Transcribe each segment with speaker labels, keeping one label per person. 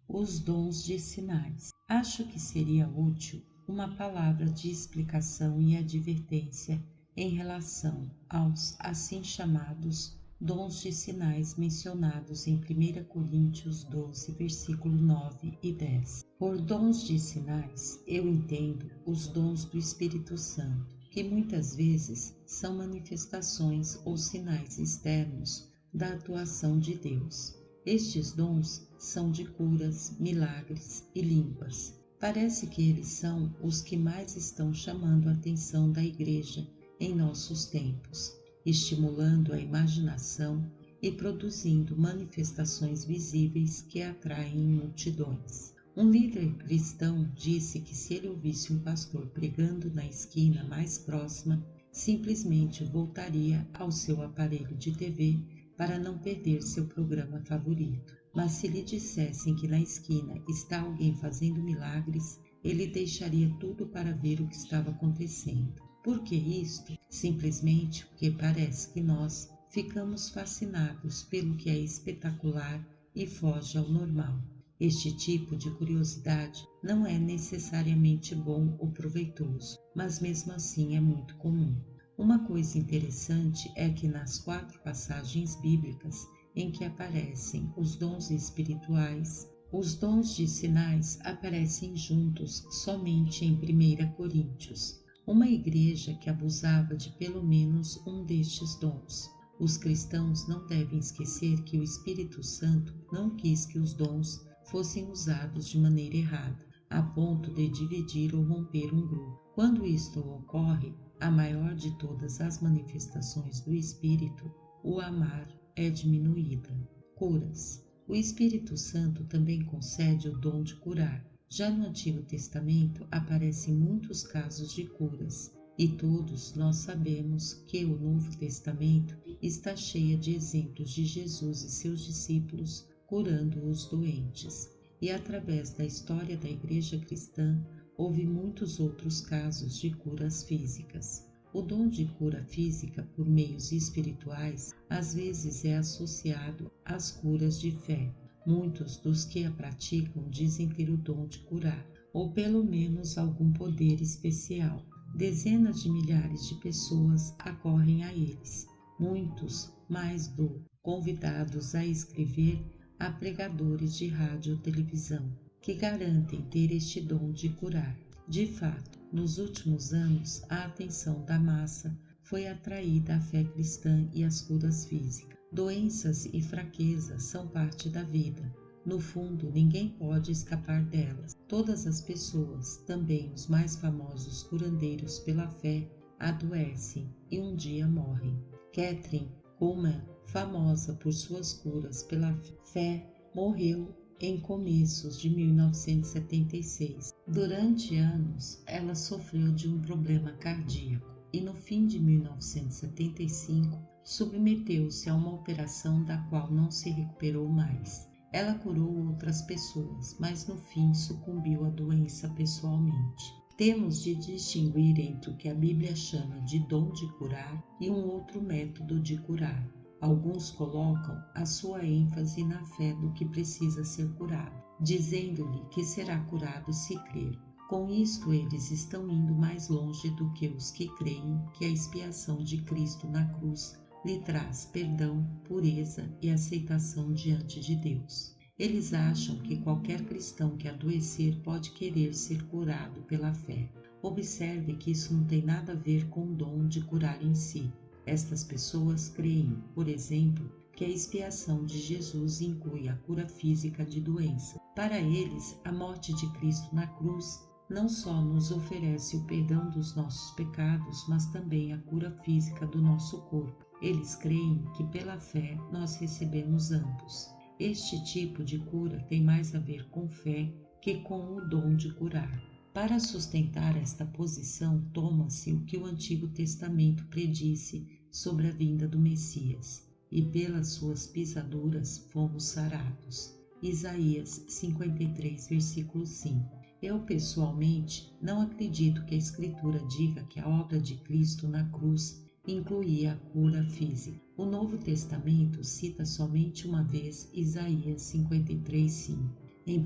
Speaker 1: Os dons de sinais. Acho que seria útil uma palavra de explicação e advertência em relação aos assim chamados dons de sinais mencionados em 1 Coríntios 12, versículo 9 e 10. Por dons de sinais, eu entendo os dons do Espírito Santo, que muitas vezes são manifestações ou sinais externos da atuação de Deus. Estes dons são de curas, milagres e limpas. Parece que eles são os que mais estão chamando a atenção da Igreja em nossos tempos, estimulando a imaginação e produzindo manifestações visíveis que atraem multidões. Um líder cristão disse que se ele ouvisse um pastor pregando na esquina mais próxima, simplesmente voltaria ao seu aparelho de TV para não perder seu programa favorito. Mas se lhe dissessem que na esquina está alguém fazendo milagres, ele deixaria tudo para ver o que estava acontecendo. Por que isto? Simplesmente porque parece que nós ficamos fascinados pelo que é espetacular e foge ao normal. Este tipo de curiosidade não é necessariamente bom ou proveitoso, mas mesmo assim é muito comum. Uma coisa interessante é que nas 4 passagens bíblicas em que aparecem os dons espirituais, os dons de sinais aparecem juntos somente em 1 Coríntios, uma igreja que abusava de pelo menos um destes dons. Os cristãos não devem esquecer que o Espírito Santo não quis que os dons fossem usados de maneira errada, a ponto de dividir ou romper um grupo. Quando isto ocorre, a maior de todas as manifestações do Espírito, o amar, é diminuída. Curas. O Espírito Santo também concede o dom de curar. Já no Antigo Testamento aparecem muitos casos de curas, e todos nós sabemos que o Novo Testamento está cheio de exemplos de Jesus e seus discípulos curando os doentes. E através da história da Igreja cristã, houve muitos outros casos de curas físicas. O dom de cura física por meios espirituais às vezes é associado às curas de fé. Muitos dos que a praticam dizem ter o dom de curar, ou pelo menos algum poder especial. Dezenas de milhares de pessoas acorrem a eles, muitos mais do convidados a escrever a pregadores de rádio ou televisão, que garantem ter este dom de curar. De fato, nos últimos anos, a atenção da massa foi atraída à fé cristã e às curas físicas. Doenças e fraquezas são parte da vida. No fundo, ninguém pode escapar delas. Todas as pessoas, também os mais famosos curandeiros pela fé, adoecem e um dia morrem. Catherine Kuhlman, famosa por suas curas pela fé, morreu em começos de 1976. Durante anos, ela sofreu de um problema cardíaco e no fim de 1975 submeteu-se a uma operação da qual não se recuperou mais. Ela curou outras pessoas, mas no fim sucumbiu à doença pessoalmente. Temos de distinguir entre o que a Bíblia chama de dom de curar e um outro método de curar. Alguns colocam a sua ênfase na fé do que precisa ser curado, dizendo-lhe que será curado se crer. Com isto, eles estão indo mais longe do que os que creem que a expiação de Cristo na cruz lhe traz perdão, pureza e aceitação diante de Deus. Eles acham que qualquer cristão que adoecer pode querer ser curado pela fé. Observe que isso não tem nada a ver com o dom de curar em si. Estas pessoas creem, por exemplo, que a expiação de Jesus inclui a cura física de doença. Para eles, a morte de Cristo na cruz não só nos oferece o perdão dos nossos pecados, mas também a cura física do nosso corpo. Eles creem que pela fé nós recebemos ambos. Este tipo de cura tem mais a ver com fé que com o dom de curar. Para sustentar esta posição, toma-se o que o Antigo Testamento predisse sobre a vinda do Messias, e pelas suas pisaduras fomos sarados. Isaías 53, versículo 5. Eu, pessoalmente, não acredito que a Escritura diga que a obra de Cristo na cruz incluía a cura física. O Novo Testamento cita somente uma vez Isaías 53, 5. em 1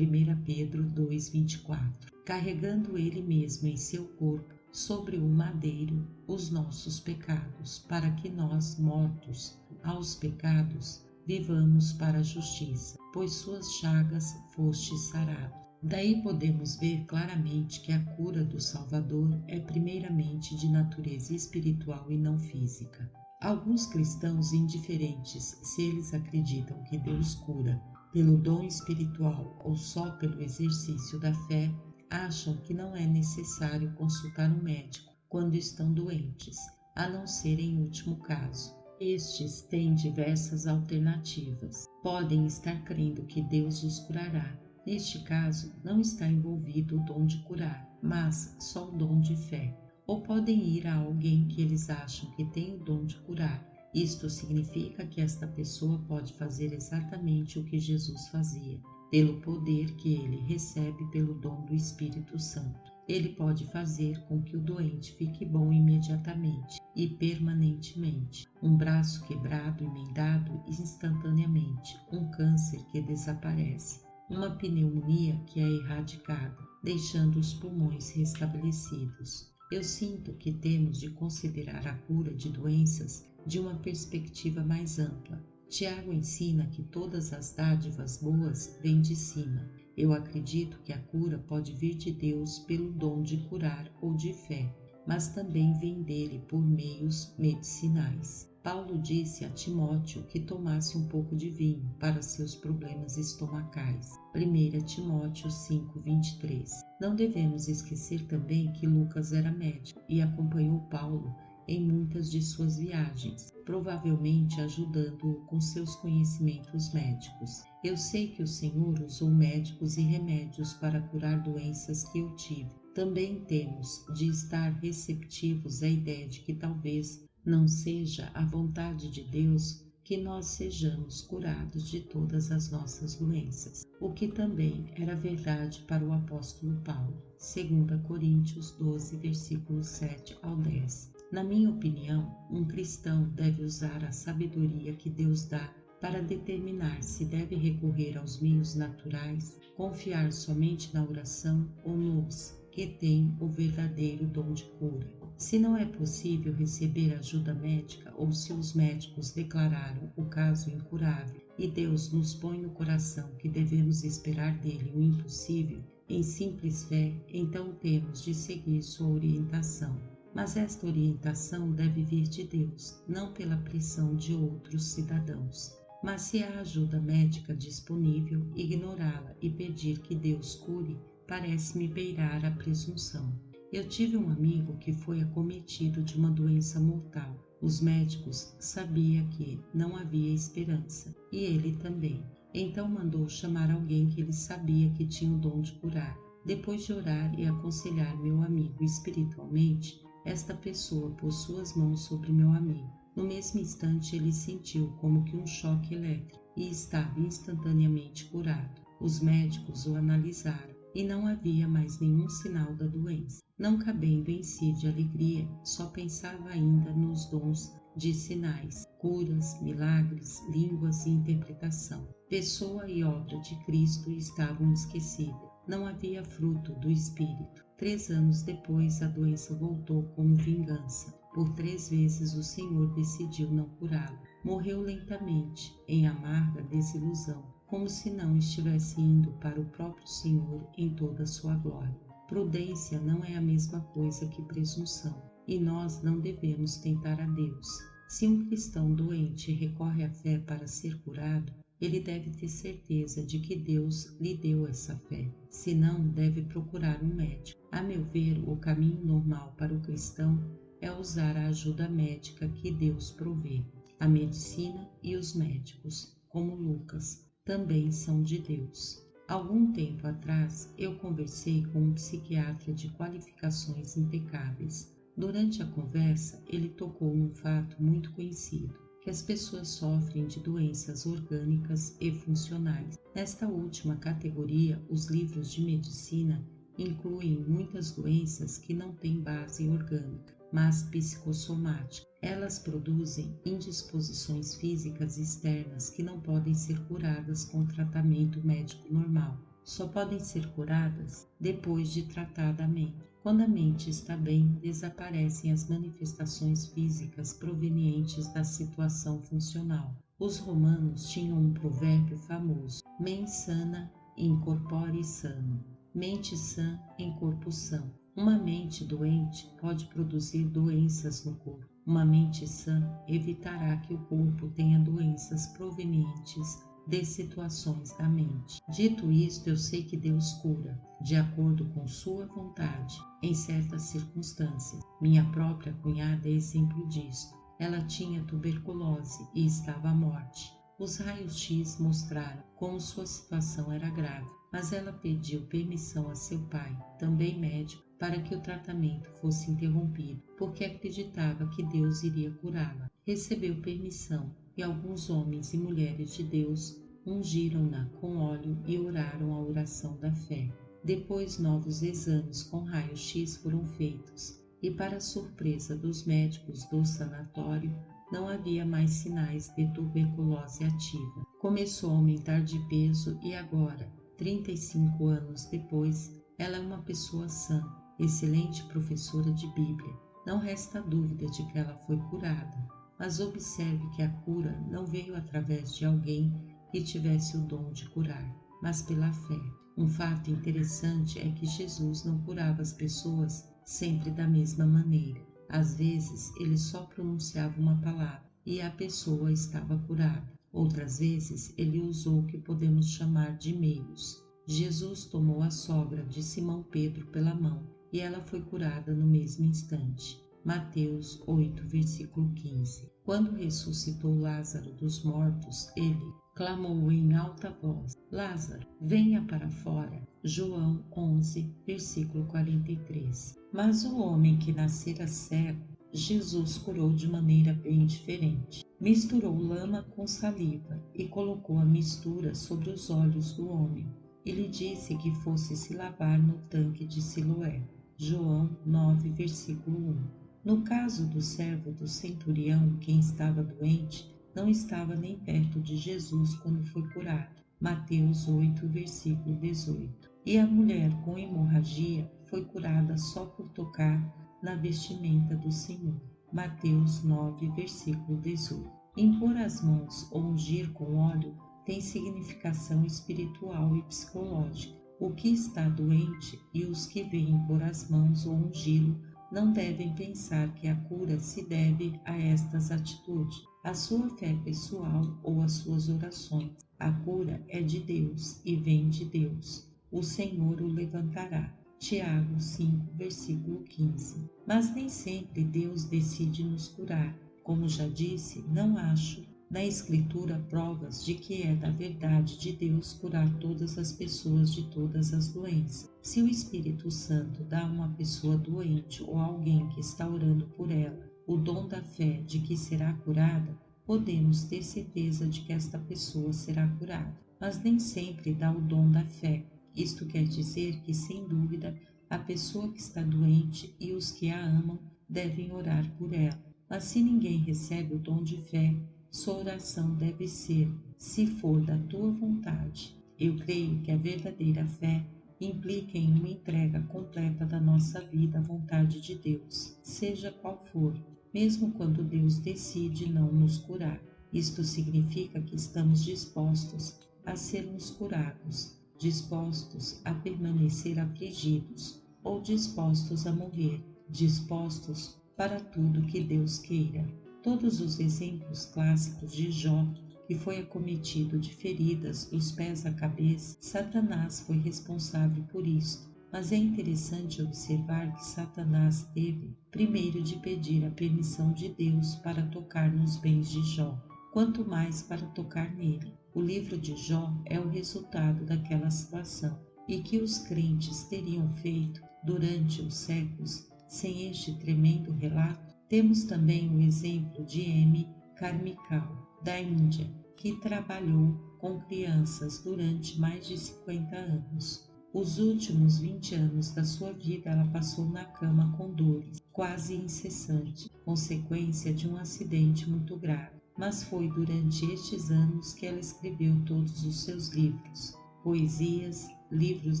Speaker 1: Pedro 2,24, carregando ele mesmo em seu corpo sobre o madeiro os nossos pecados, para que nós, mortos aos pecados, vivamos para a justiça, pois suas chagas fostes sarados. Daí podemos ver claramente que a cura do Salvador é primeiramente de natureza espiritual e não física. Alguns cristãos indiferentes, se eles acreditam que Deus cura pelo dom espiritual ou só pelo exercício da fé, acham que não é necessário consultar um médico quando estão doentes, a não ser em último caso. Estes têm diversas alternativas. Podem estar crendo que Deus os curará. Neste caso, não está envolvido o dom de curar, mas só o dom de fé. Ou podem ir a alguém que eles acham que tem o dom de curar. Isto significa que esta pessoa pode fazer exatamente o que Jesus fazia, pelo poder que ele recebe pelo dom do Espírito Santo. Ele pode fazer com que o doente fique bom imediatamente e permanentemente. Um braço quebrado emendado instantaneamente, um câncer que desaparece, uma pneumonia que é erradicada, deixando os pulmões restabelecidos. Eu sinto que temos de considerar a cura de doenças de uma perspectiva mais ampla. Tiago ensina que todas as dádivas boas vêm de cima. Eu acredito que a cura pode vir de Deus pelo dom de curar ou de fé, mas também vem dele por meios medicinais. Paulo disse a Timóteo que tomasse um pouco de vinho para seus problemas estomacais. 1 Timóteo 5:23. Não devemos esquecer também que Lucas era médico e acompanhou Paulo em muitas de suas viagens, provavelmente ajudando-o com seus conhecimentos médicos. Eu sei que o Senhor usou médicos e remédios para curar doenças que eu tive. Também temos de estar receptivos à ideia de que talvez não seja a vontade de Deus que nós sejamos curados de todas as nossas doenças, o que também era verdade para o apóstolo Paulo, 2 Coríntios 12, versículos 7 ao 10. Na minha opinião, um cristão deve usar a sabedoria que Deus dá para determinar se deve recorrer aos meios naturais, confiar somente na oração ou nos que têm o verdadeiro dom de cura. Se não é possível receber ajuda médica ou se os médicos declararam o caso incurável e Deus nos põe no coração que devemos esperar dele o impossível, em simples fé, então temos de seguir sua orientação. Mas esta orientação deve vir de Deus, não pela pressão de outros cidadãos. Mas se há ajuda médica disponível, ignorá-la e pedir que Deus cure parece-me beirar a presunção. Eu tive um amigo que foi acometido de uma doença mortal. Os médicos sabiam que não havia esperança, e ele também. Então mandou chamar alguém que ele sabia que tinha o dom de curar. Depois de orar e aconselhar meu amigo espiritualmente, esta pessoa pôs suas mãos sobre meu amigo. No mesmo instante ele sentiu como que um choque elétrico e estava instantaneamente curado. Os médicos o analisaram e não havia mais nenhum sinal da doença. Não cabendo em si de alegria, só pensava ainda nos dons de sinais, curas, milagres, línguas e interpretação. Pessoa e obra de Cristo estavam esquecidas. Não havia fruto do Espírito. 3 anos depois, a doença voltou como vingança. Por 3 vezes o Senhor decidiu não curá-lo. Morreu lentamente, em amarga desilusão, como se não estivesse indo para o próprio Senhor em toda a sua glória. Prudência não é a mesma coisa que presunção, e nós não devemos tentar a Deus. Se um cristão doente recorre à fé para ser curado, ele deve ter certeza de que Deus lhe deu essa fé. Se não, deve procurar um médico. A meu ver, o caminho normal para o cristão é usar a ajuda médica que Deus provê. A medicina e os médicos, como Lucas, também são de Deus. Algum tempo atrás, eu conversei com um psiquiatra de qualificações impecáveis. Durante a conversa, ele tocou num fato muito conhecido, que as pessoas sofrem de doenças orgânicas e funcionais. Nesta última categoria, os livros de medicina incluem muitas doenças que não têm base orgânica, mas psicossomática. Elas produzem indisposições físicas externas que não podem ser curadas com tratamento médico normal. só podem ser curadas depois de tratada a mente. Quando a mente está bem, desaparecem as manifestações físicas provenientes da situação funcional. Os romanos tinham um provérbio famoso: mens sana in corpore sano, mente sã em corpo são. Uma mente doente pode produzir doenças no corpo. Uma mente sã evitará que o corpo tenha doenças provenientes de situações da mente. Dito isto, eu sei que Deus cura, de acordo com sua vontade, em certas circunstâncias. Minha própria cunhada é exemplo disto. Ela tinha tuberculose e estava à morte. Os raios-x mostraram como sua situação era grave, mas ela pediu permissão a seu pai, também médico, para que o tratamento fosse interrompido, porque acreditava que Deus iria curá-la. Recebeu permissão e alguns homens e mulheres de Deus ungiram-na com óleo e oraram a oração da fé. Depois, novos exames com raio-x foram feitos e, para surpresa dos médicos do sanatório, não havia mais sinais de tuberculose ativa. Começou a aumentar de peso e agora, 35 anos depois, ela é uma pessoa sã, excelente professora de Bíblia. Não resta dúvida de que ela foi curada, mas observe que a cura não veio através de alguém que tivesse o dom de curar, mas pela fé. Um fato interessante é que Jesus não curava as pessoas sempre da mesma maneira. Às vezes, ele só pronunciava uma palavra e a pessoa estava curada. Outras vezes, ele usou o que podemos chamar de meios. Jesus tomou a sogra de Simão Pedro pela mão e ela foi curada no mesmo instante. Mateus 8, versículo 15. Quando ressuscitou Lázaro dos mortos, ele clamou em alta voz: Lázaro, venha para fora. João 11, versículo 43. Mas o homem que nascera cego, Jesus curou de maneira bem diferente. Misturou lama com saliva e colocou a mistura sobre os olhos do homem. E lhe disse que fosse se lavar no tanque de Siloé. João 9, versículo 1. No caso do servo do centurião, quem estava doente, não estava nem perto de Jesus quando foi curado. Mateus 8, versículo 18. E a mulher com hemorragia foi curada só por tocar na vestimenta do Senhor. Mateus 9, versículo 18. Impor as mãos ou ungir com óleo tem significação espiritual e psicológica. O que está doente e os que vêm impor as mãos ou ungí-lo não devem pensar que a cura se deve a estas atitudes, a sua fé pessoal ou as suas orações. A cura é de Deus e vem de Deus. O Senhor o levantará. Tiago 5, versículo 15. Mas nem sempre Deus decide nos curar. Como já disse, não acho na Escritura provas de que é da verdade de Deus curar todas as pessoas de todas as doenças. Se o Espírito Santo dá a uma pessoa doente ou alguém que está orando por ela o dom da fé de que será curada, podemos ter certeza de que esta pessoa será curada. Mas nem sempre dá o dom da fé. Isto quer dizer que, sem dúvida, a pessoa que está doente e os que a amam devem orar por ela. Mas se ninguém recebe o dom de fé, sua oração deve ser: se for da tua vontade. Eu creio que a verdadeira fé implica em uma entrega completa da nossa vida à vontade de Deus, seja qual for, mesmo quando Deus decide não nos curar. Isto significa que estamos dispostos a sermos curados, dispostos a permanecer afligidos ou dispostos a morrer, dispostos para tudo que Deus queira. Todos os exemplos clássicos de Jó, que foi acometido de feridas dos pés à cabeça, Satanás foi responsável por isto. Mas é interessante observar que Satanás teve primeiro de pedir a permissão de Deus para tocar nos bens de Jó, quanto mais para tocar nele. O livro de Jó é o resultado daquela situação, e que os crentes teriam feito durante os séculos sem este tremendo relato. Temos também o exemplo de M. Karmikal, da Índia, que trabalhou com crianças durante mais de 50 anos. Os últimos 20 anos da sua vida ela passou na cama com dores quase incessantes, consequência de um acidente muito grave. Mas foi durante estes anos que ela escreveu todos os seus livros, poesias livros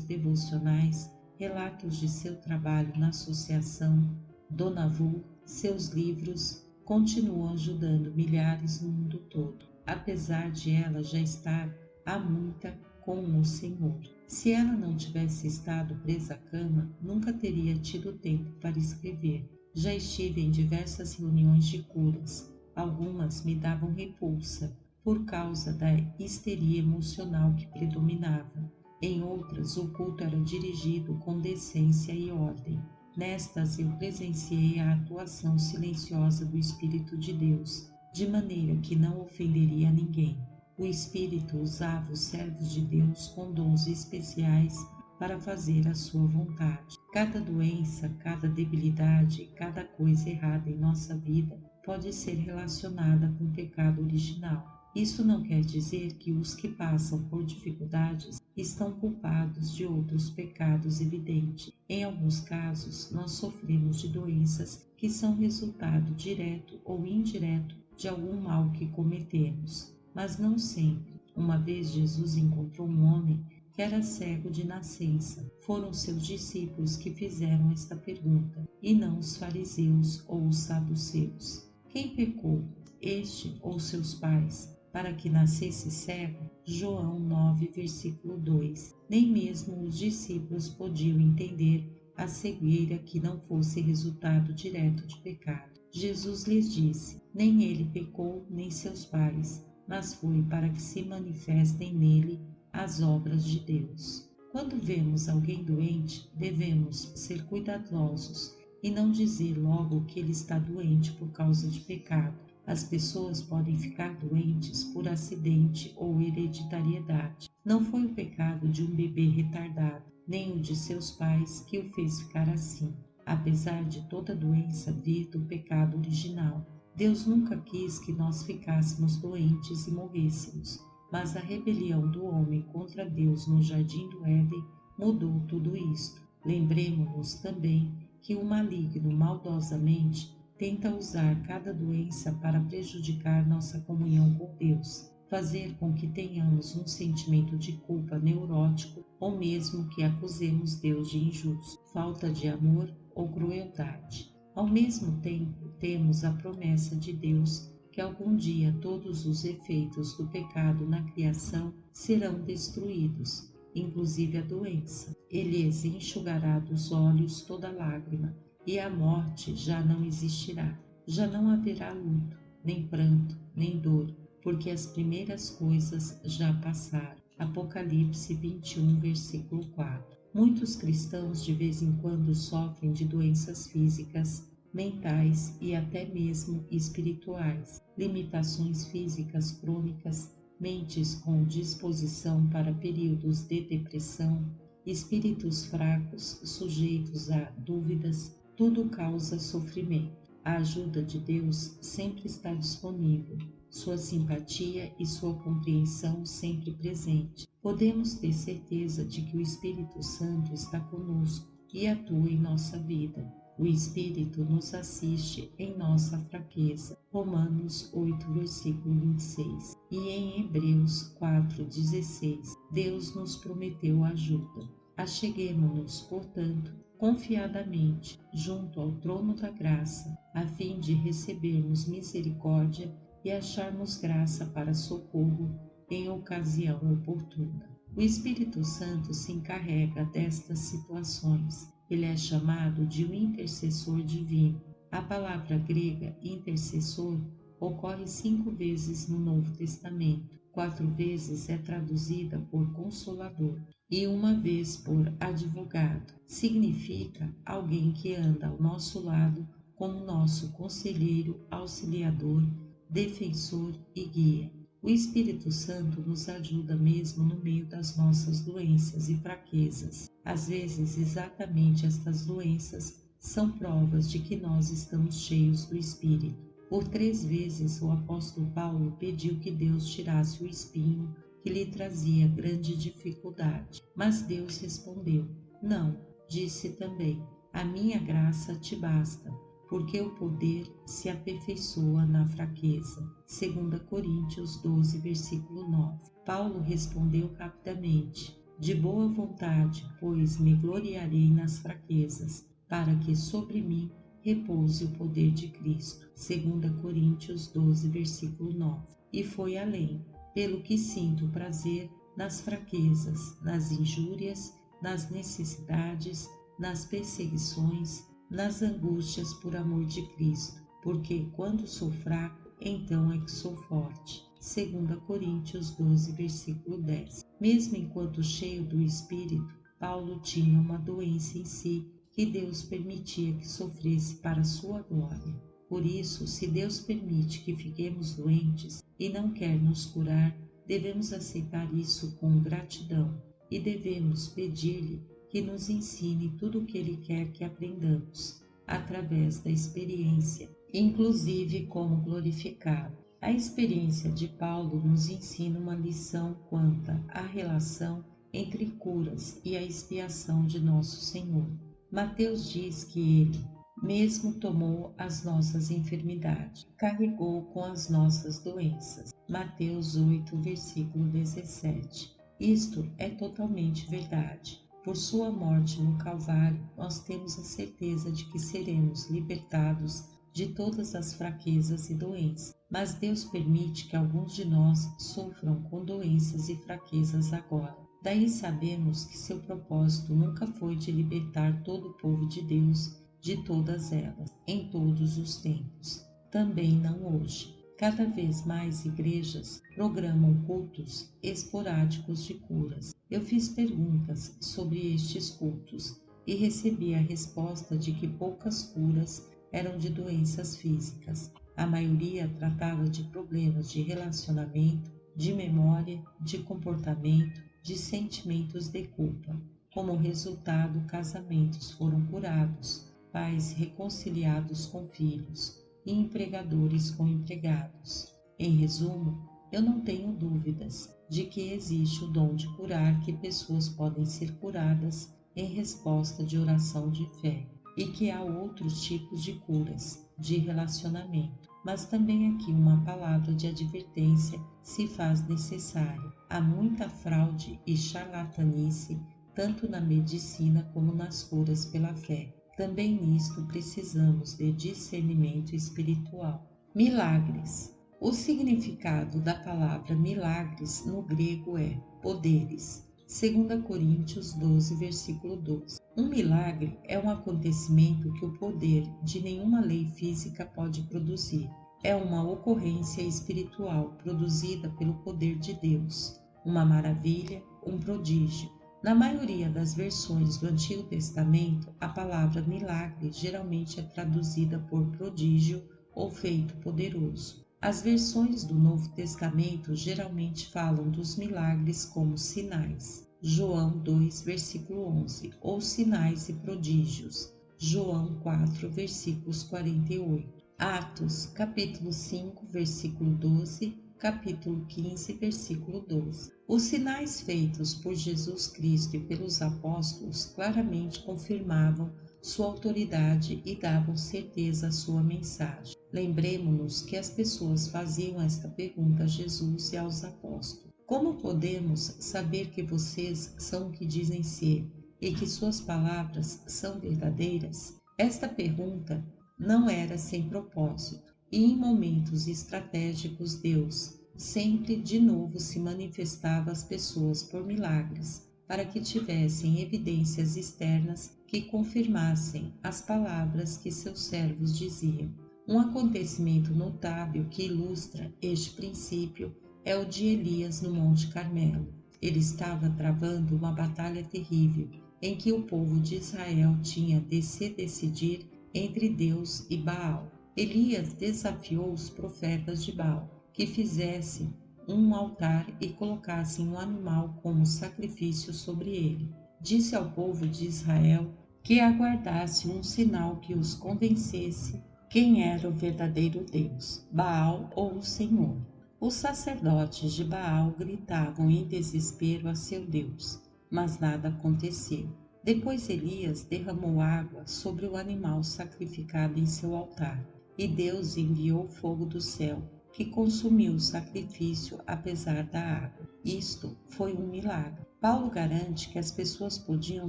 Speaker 1: devocionais, relatos de seu trabalho na associação Dona Vu, seus livros continuam ajudando milhares no mundo todo, apesar de ela já estar há muita com o Senhor. Se ela não tivesse estado presa à cama, nunca teria tido tempo para escrever. Já estive em diversas reuniões de curas. Algumas me davam repulsa por causa da histeria emocional que predominava. Em outras, o culto era dirigido com decência e ordem. Nestas, eu presenciei a atuação silenciosa do Espírito de Deus, de maneira que não ofenderia ninguém. O Espírito usava os servos de Deus com dons especiais para fazer a sua vontade. Cada doença, cada debilidade, cada coisa errada em nossa vida pode ser relacionada com o pecado original. Isso não quer dizer que os que passam por dificuldades estão culpados de outros pecados evidentes. Em alguns casos, nós sofremos de doenças que são resultado direto ou indireto de algum mal que cometemos, mas não sempre. Uma vez Jesus encontrou um homem que era cego de nascença. Foram seus discípulos que fizeram esta pergunta, e não os fariseus ou os saduceus. Quem pecou, este ou seus pais, para que nascesse cego? João 9, versículo 2. Nem mesmo os discípulos podiam entender a cegueira que não fosse resultado direto de pecado. Jesus lhes disse: nem ele pecou, nem seus pais, mas foi para que se manifestem nele as obras de Deus. Quando vemos alguém doente, devemos ser cuidadosos e não dizer logo que ele está doente por causa de pecado. As pessoas podem ficar doentes por acidente ou hereditariedade. Não foi o pecado de um bebê retardado, nem o de seus pais que o fez ficar assim. Apesar de toda doença vir do pecado original, Deus nunca quis que nós ficássemos doentes e morrêssemos, mas a rebelião do homem contra Deus no jardim do Éden mudou tudo isto. Lembremos-nos também que o maligno maldosamente tenta usar cada doença para prejudicar nossa comunhão com Deus, fazer com que tenhamos um sentimento de culpa neurótico ou mesmo que acusemos Deus de injusto, falta de amor ou crueldade. Ao mesmo tempo, temos a promessa de Deus que algum dia todos os efeitos do pecado na criação serão destruídos, inclusive a doença. Ele lhes enxugará dos olhos toda lágrima, e a morte já não existirá. Já não haverá luto, nem pranto, nem dor, porque as primeiras coisas já passaram. Apocalipse 21, versículo 4. Muitos cristãos de vez em quando sofrem de doenças físicas, mentais e até mesmo espirituais, limitações físicas crônicas, mentes com disposição para períodos de depressão, espíritos fracos sujeitos a dúvidas. Tudo causa sofrimento. A ajuda de Deus sempre está disponível, sua simpatia e sua compreensão sempre presente. Podemos ter certeza de que o Espírito Santo está conosco e atua em nossa vida. O Espírito nos assiste em nossa fraqueza. Romanos 8, versículo 26. E em Hebreus 4:16, Deus nos prometeu ajuda. Acheguemo-nos, portanto, confiadamente junto ao trono da graça, a fim de recebermos misericórdia e acharmos graça para socorro em ocasião oportuna. O Espírito Santo se encarrega destas situações. Ele é chamado de um intercessor divino. A palavra grega intercessor ocorre 5 vezes no Novo Testamento. 4 vezes é traduzida por consolador e 1 vez por advogado. Significa alguém que anda ao nosso lado como nosso conselheiro, auxiliador, defensor e guia. O Espírito Santo nos ajuda mesmo no meio das nossas doenças e fraquezas. Às vezes, exatamente estas doenças são provas de que nós estamos cheios do Espírito. Por 3 vezes, o apóstolo Paulo pediu que Deus tirasse o espinho que lhe trazia grande dificuldade. Mas Deus respondeu: não. Disse também: a minha graça te basta, porque o poder se aperfeiçoa na fraqueza. 2 Coríntios 12, versículo 9. Paulo respondeu rapidamente: de boa vontade, pois me gloriarei nas fraquezas, para que sobre mim repouse o poder de Cristo. 2 Coríntios 12, versículo 9. E foi além, pelo que sinto prazer nas fraquezas, nas injúrias, nas necessidades, nas perseguições, nas angústias por amor de Cristo, porque quando sou fraco, então é que sou forte. 2 Coríntios 12, versículo 10. Mesmo enquanto cheio do Espírito, Paulo tinha uma doença em si que Deus permitia que sofresse para a sua glória. Por isso, se Deus permite que fiquemos doentes e não quer nos curar, devemos aceitar isso com gratidão e devemos pedir-lhe que nos ensine tudo o que Ele quer que aprendamos, através da experiência, inclusive como glorificá-lo. A experiência de Paulo nos ensina uma lição quanto à relação entre curas e a expiação de nosso Senhor. Mateus diz que ele mesmo tomou as nossas enfermidades, carregou com as nossas doenças. Mateus 8, versículo 17. Isto é totalmente verdade. Por sua morte no Calvário, nós temos a certeza de que seremos libertados de todas as fraquezas e doenças. Mas Deus permite que alguns de nós sofram com doenças e fraquezas agora. Daí sabemos que seu propósito nunca foi de libertar todo o povo de Deus de todas elas, em todos os tempos. Também não hoje. Cada vez mais igrejas programam cultos esporádicos de curas. Eu fiz perguntas sobre estes cultos e recebi a resposta de que poucas curas eram de doenças físicas. A maioria tratava de problemas de relacionamento, de memória, de comportamento, de sentimentos de culpa. Como resultado, casamentos foram curados, pais reconciliados com filhos e empregadores com empregados. Em resumo, eu não tenho dúvidas de que existe o dom de curar, que pessoas podem ser curadas em resposta de oração de fé, e que há outros tipos de curas, de relacionamento. Mas também aqui uma palavra de advertência se faz necessária. Há muita fraude e charlatanice, tanto na medicina como nas curas pela fé. Também nisto precisamos de discernimento espiritual. Milagres. O significado da palavra milagres no grego é poderes. 2 Coríntios 12, versículo 12. Um milagre é um acontecimento que o poder de nenhuma lei física pode produzir. É uma ocorrência espiritual produzida pelo poder de Deus, uma maravilha, um prodígio. Na maioria das versões do Antigo Testamento, a palavra milagre geralmente é traduzida por prodígio ou feito poderoso. As versões do Novo Testamento geralmente falam dos milagres como sinais. João 2, versículo 11, ou sinais e prodígios. João 4, versículos 48. Atos, capítulo 5, versículo 12, capítulo 15, versículo 12. Os sinais feitos por Jesus Cristo e pelos apóstolos claramente confirmavam sua autoridade e davam certeza à sua mensagem. Lembremos-nos que as pessoas faziam esta pergunta a Jesus e aos apóstolos: como podemos saber que vocês são o que dizem ser e que suas palavras são verdadeiras? Esta pergunta não era sem propósito, e em momentos estratégicos Deus sempre de novo se manifestava às pessoas por milagres, para que tivessem evidências externas que confirmassem as palavras que seus servos diziam. Um acontecimento notável que ilustra este princípio é o de Elias no Monte Carmelo. Ele estava travando uma batalha terrível, em que o povo de Israel tinha de se decidir entre Deus e Baal. Elias desafiou os profetas de Baal que fizessem um altar e colocassem um animal como sacrifício sobre ele. Disse ao povo de Israel que aguardasse um sinal que os convencesse quem era o verdadeiro Deus, Baal ou o Senhor. Os sacerdotes de Baal gritavam em desespero a seu Deus, mas nada aconteceu. Depois Elias derramou água sobre o animal sacrificado em seu altar, e Deus enviou fogo do céu que consumiu o sacrifício apesar da água. Isto foi um milagre. Paulo garante que as pessoas podiam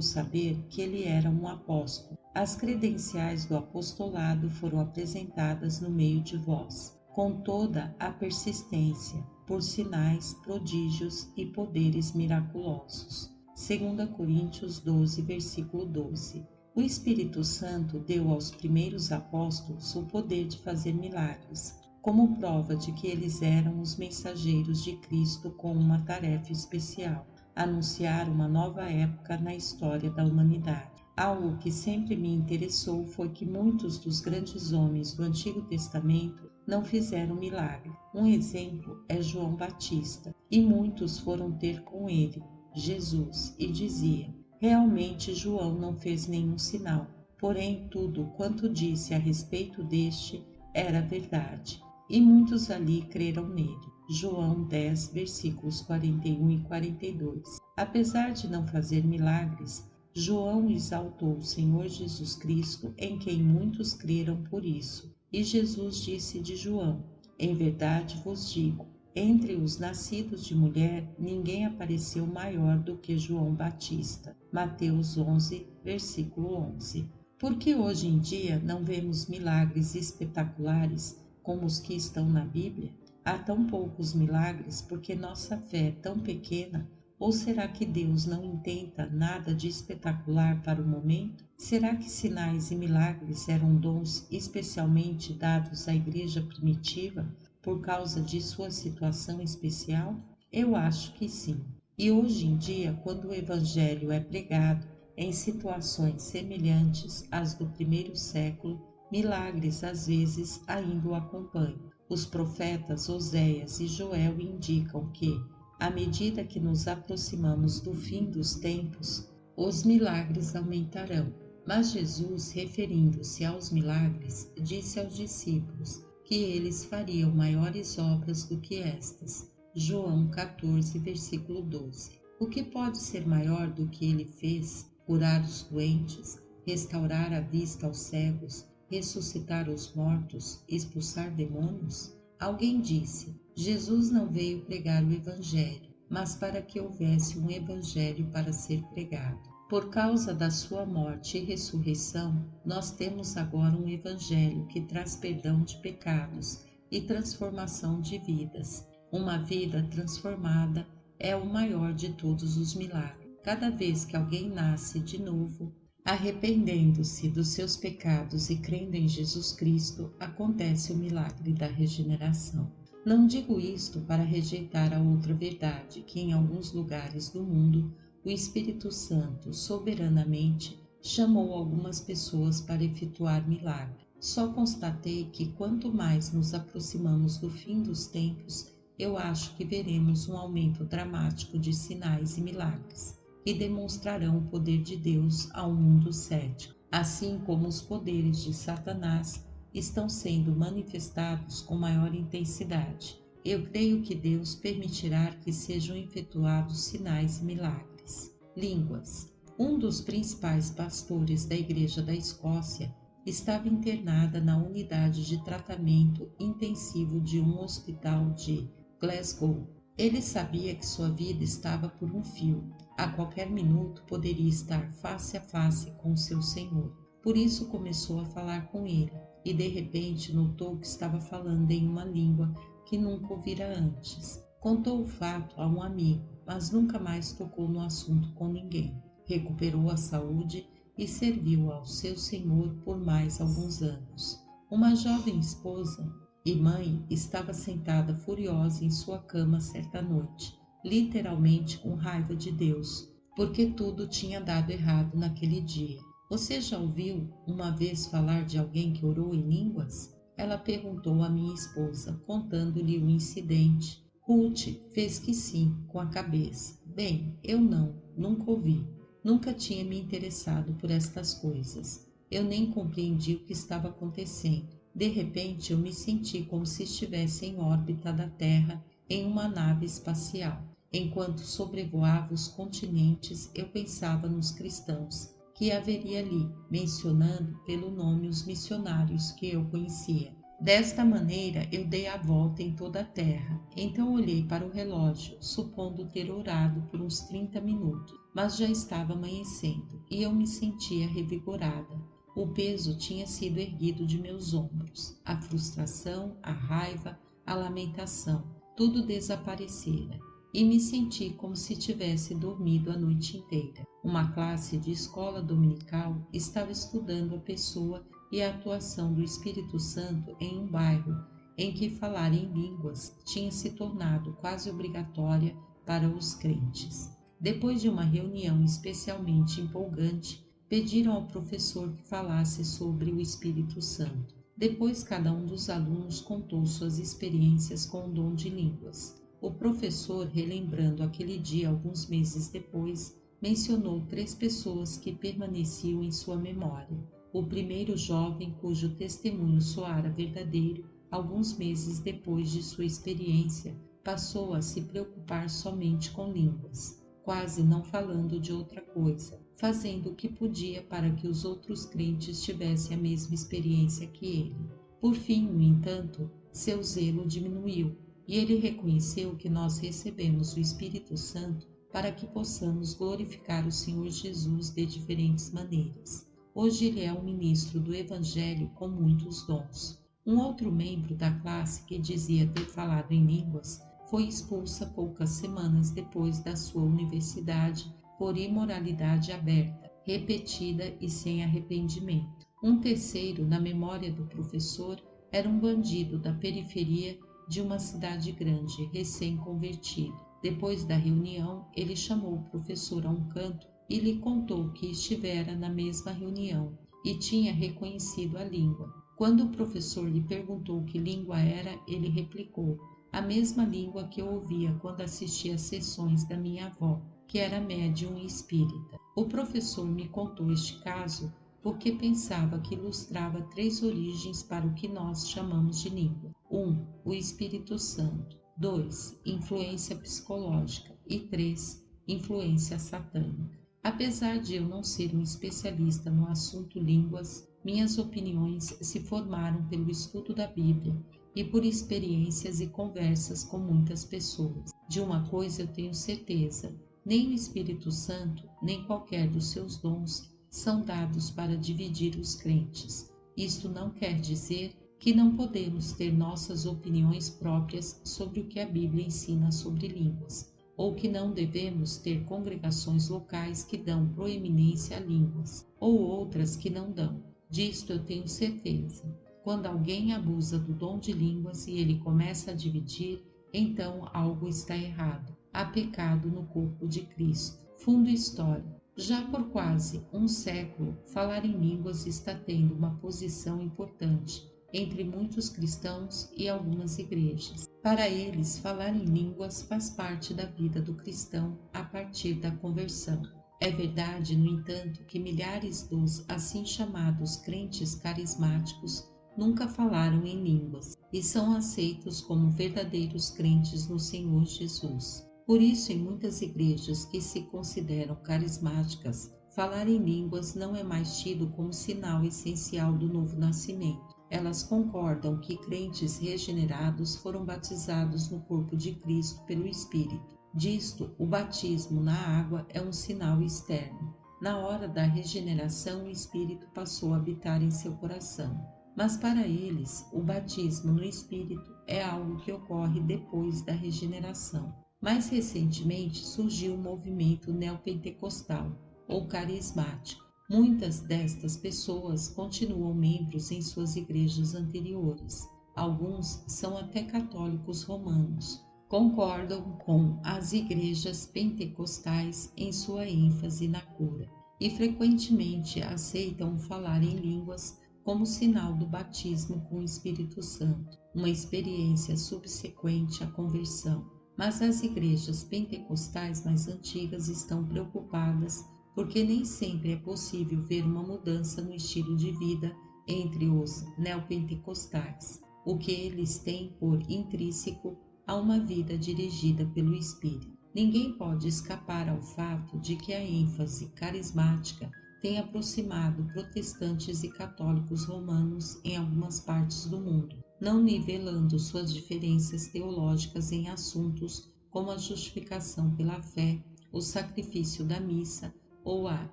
Speaker 1: saber que ele era um apóstolo. As credenciais do apostolado foram apresentadas no meio de vós, com toda a persistência, por sinais, prodígios e poderes miraculosos. 2 Coríntios 12, versículo 12. O Espírito Santo deu aos primeiros apóstolos o poder de fazer milagres, como prova de que eles eram os mensageiros de Cristo com uma tarefa especial: anunciar uma nova época na história da humanidade. Algo que sempre me interessou foi que muitos dos grandes homens do Antigo Testamento não fizeram milagre. Um exemplo é João Batista, e muitos foram ter com ele, Jesus, e diziam: realmente João não fez nenhum sinal, porém tudo quanto disse a respeito deste era verdade. E muitos ali creram nele. João 10, versículos 41 e 42. Apesar de não fazer milagres, João exaltou o Senhor Jesus Cristo, em quem muitos creram por isso. E Jesus disse de João: em verdade vos digo, entre os nascidos de mulher, ninguém apareceu maior do que João Batista. Mateus 11, versículo 11. Porque hoje em dia não vemos milagres espetaculares como os que estão na Bíblia? Há tão poucos milagres porque nossa fé é tão pequena? Ou será que Deus não intenta nada de espetacular para o momento? Será que sinais e milagres eram dons especialmente dados à igreja primitiva por causa de sua situação especial? Eu acho que sim. E hoje em dia, quando o Evangelho é pregado em situações semelhantes às do primeiro século, milagres às vezes ainda o acompanham. Os profetas Oséias e Joel indicam que, à medida que nos aproximamos do fim dos tempos, os milagres aumentarão. Mas Jesus, referindo-se aos milagres, disse aos discípulos que eles fariam maiores obras do que estas. João 14, versículo 12. O que pode ser maior do que ele fez? Curar os doentes, restaurar a vista aos cegos, ressuscitar os mortos, expulsar demônios? Alguém disse: Jesus não veio pregar o Evangelho, mas para que houvesse um Evangelho para ser pregado. Por causa da sua morte e ressurreição, nós temos agora um Evangelho que traz perdão de pecados e transformação de vidas. Uma vida transformada é o maior de todos os milagres. Cada vez que alguém nasce de novo, arrependendo-se dos seus pecados e crendo em Jesus Cristo, acontece o milagre da regeneração. Não digo isto para rejeitar a outra verdade, que em alguns lugares do mundo o Espírito Santo soberanamente chamou algumas pessoas para efetuar milagre. Só constatei que quanto mais nos aproximamos do fim dos tempos, eu acho que veremos um aumento dramático de sinais e milagres, que demonstrarão o poder de Deus ao mundo cético, assim como os poderes de Satanás estão sendo manifestados com maior intensidade. Eu creio que Deus permitirá que sejam efetuados sinais e milagres. Línguas. Um dos principais pastores da Igreja da Escócia estava internada na unidade de tratamento intensivo de um hospital de Glasgow. Ele sabia que sua vida estava por um fio. A qualquer minuto poderia estar face a face com seu Senhor. Por isso começou a falar com ele, e de repente notou que estava falando em uma língua que nunca ouvira antes. Contou o fato a um amigo, mas nunca mais tocou no assunto com ninguém. Recuperou a saúde e serviu ao seu Senhor por mais alguns anos. Uma jovem esposa e mãe estava sentada furiosa em sua cama certa noite, literalmente com raiva de Deus, porque tudo tinha dado errado naquele dia. Você já ouviu uma vez falar de alguém que orou em línguas? Ela perguntou à minha esposa, contando-lhe o incidente. Ruth fez que sim, com a cabeça. Bem, eu nunca ouvi. Nunca tinha me interessado por estas coisas. Eu nem compreendi o que estava acontecendo. De repente, eu me senti como se estivesse em órbita da Terra em uma nave espacial. Enquanto sobrevoava os continentes, eu pensava nos cristãos que haveria ali, mencionando pelo nome os missionários que eu conhecia. Desta maneira eu dei a volta em toda a terra. Então olhei para o relógio, supondo ter orado por uns 30 minutos, mas já estava amanhecendo e eu me sentia revigorada. O peso tinha sido erguido de meus ombros. A frustração, a raiva, a lamentação, tudo desaparecera e me senti como se tivesse dormido a noite inteira. Uma classe de escola dominical estava estudando a pessoa e a atuação do Espírito Santo em um bairro em que falar em línguas tinha se tornado quase obrigatória para os crentes. Depois de uma reunião especialmente empolgante, pediram ao professor que falasse sobre o Espírito Santo. Depois, cada um dos alunos contou suas experiências com o dom de línguas. O professor, relembrando aquele dia alguns meses depois, mencionou 3 pessoas que permaneciam em sua memória. O primeiro jovem cujo testemunho soara verdadeiro, alguns meses depois de sua experiência, passou a se preocupar somente com línguas, quase não falando de outra coisa, fazendo o que podia para que os outros crentes tivessem a mesma experiência que ele. Por fim, no entanto, seu zelo diminuiu e ele reconheceu que nós recebemos o Espírito Santo para que possamos glorificar o Senhor Jesus de diferentes maneiras. Hoje ele é um ministro do Evangelho com muitos dons. Um outro membro da classe que dizia ter falado em línguas foi expulsa poucas semanas depois da sua universidade por imoralidade aberta, repetida e sem arrependimento. Um terceiro, na memória do professor, era um bandido da periferia de uma cidade grande, recém-convertido. Depois da reunião, ele chamou o professor a um canto e lhe contou que estivera na mesma reunião e tinha reconhecido a língua. Quando o professor lhe perguntou que língua era, ele replicou: a mesma língua que eu ouvia quando assistia às sessões da minha avó, que era médium espírita. O professor me contou este caso porque pensava que ilustrava 3 origens para o que nós chamamos de língua. 1. O Espírito Santo. 2. Influência psicológica. E 3. Influência satânica. Apesar de eu não ser um especialista no assunto línguas, minhas opiniões se formaram pelo estudo da Bíblia e por experiências e conversas com muitas pessoas. De uma coisa eu tenho certeza: nem o Espírito Santo, nem qualquer dos seus dons são dados para dividir os crentes. Isto não quer dizer que não podemos ter nossas opiniões próprias sobre o que a Bíblia ensina sobre línguas, ou que não devemos ter congregações locais que dão proeminência a línguas, ou outras que não dão. Disto eu tenho certeza. Quando alguém abusa do dom de línguas e ele começa a dividir, então algo está errado. Há pecado no corpo de Cristo. Fundo histórico. Já por quase um século, falar em línguas está tendo uma posição importante entre muitos cristãos e algumas igrejas. Para eles, falar em línguas faz parte da vida do cristão a partir da conversão. É verdade, no entanto, que milhares dos assim chamados crentes carismáticos nunca falaram em línguas e são aceitos como verdadeiros crentes no Senhor Jesus. Por isso, em muitas igrejas que se consideram carismáticas, falar em línguas não é mais tido como sinal essencial do novo nascimento. Elas concordam que crentes regenerados foram batizados no corpo de Cristo pelo Espírito. Disto, o batismo na água é um sinal externo. Na hora da regeneração, o Espírito passou a habitar em seu coração. Mas para eles, o batismo no Espírito é algo que ocorre depois da regeneração. Mais recentemente surgiu o movimento neopentecostal ou carismático. Muitas destas pessoas continuam membros em suas igrejas anteriores. Alguns são até católicos romanos. Concordam com as igrejas pentecostais em sua ênfase na cura e frequentemente aceitam falar em línguas como sinal do batismo com o Espírito Santo, uma experiência subsequente à conversão. Mas as igrejas pentecostais mais antigas estão preocupadas porque nem sempre é possível ver uma mudança no estilo de vida entre os neopentecostais, o que eles têm por intrínseco a uma vida dirigida pelo Espírito. Ninguém pode escapar ao fato de que a ênfase carismática tem aproximado protestantes e católicos romanos em algumas partes do mundo. não nivelando suas diferenças teológicas em assuntos como a justificação pela fé, o sacrifício da missa ou a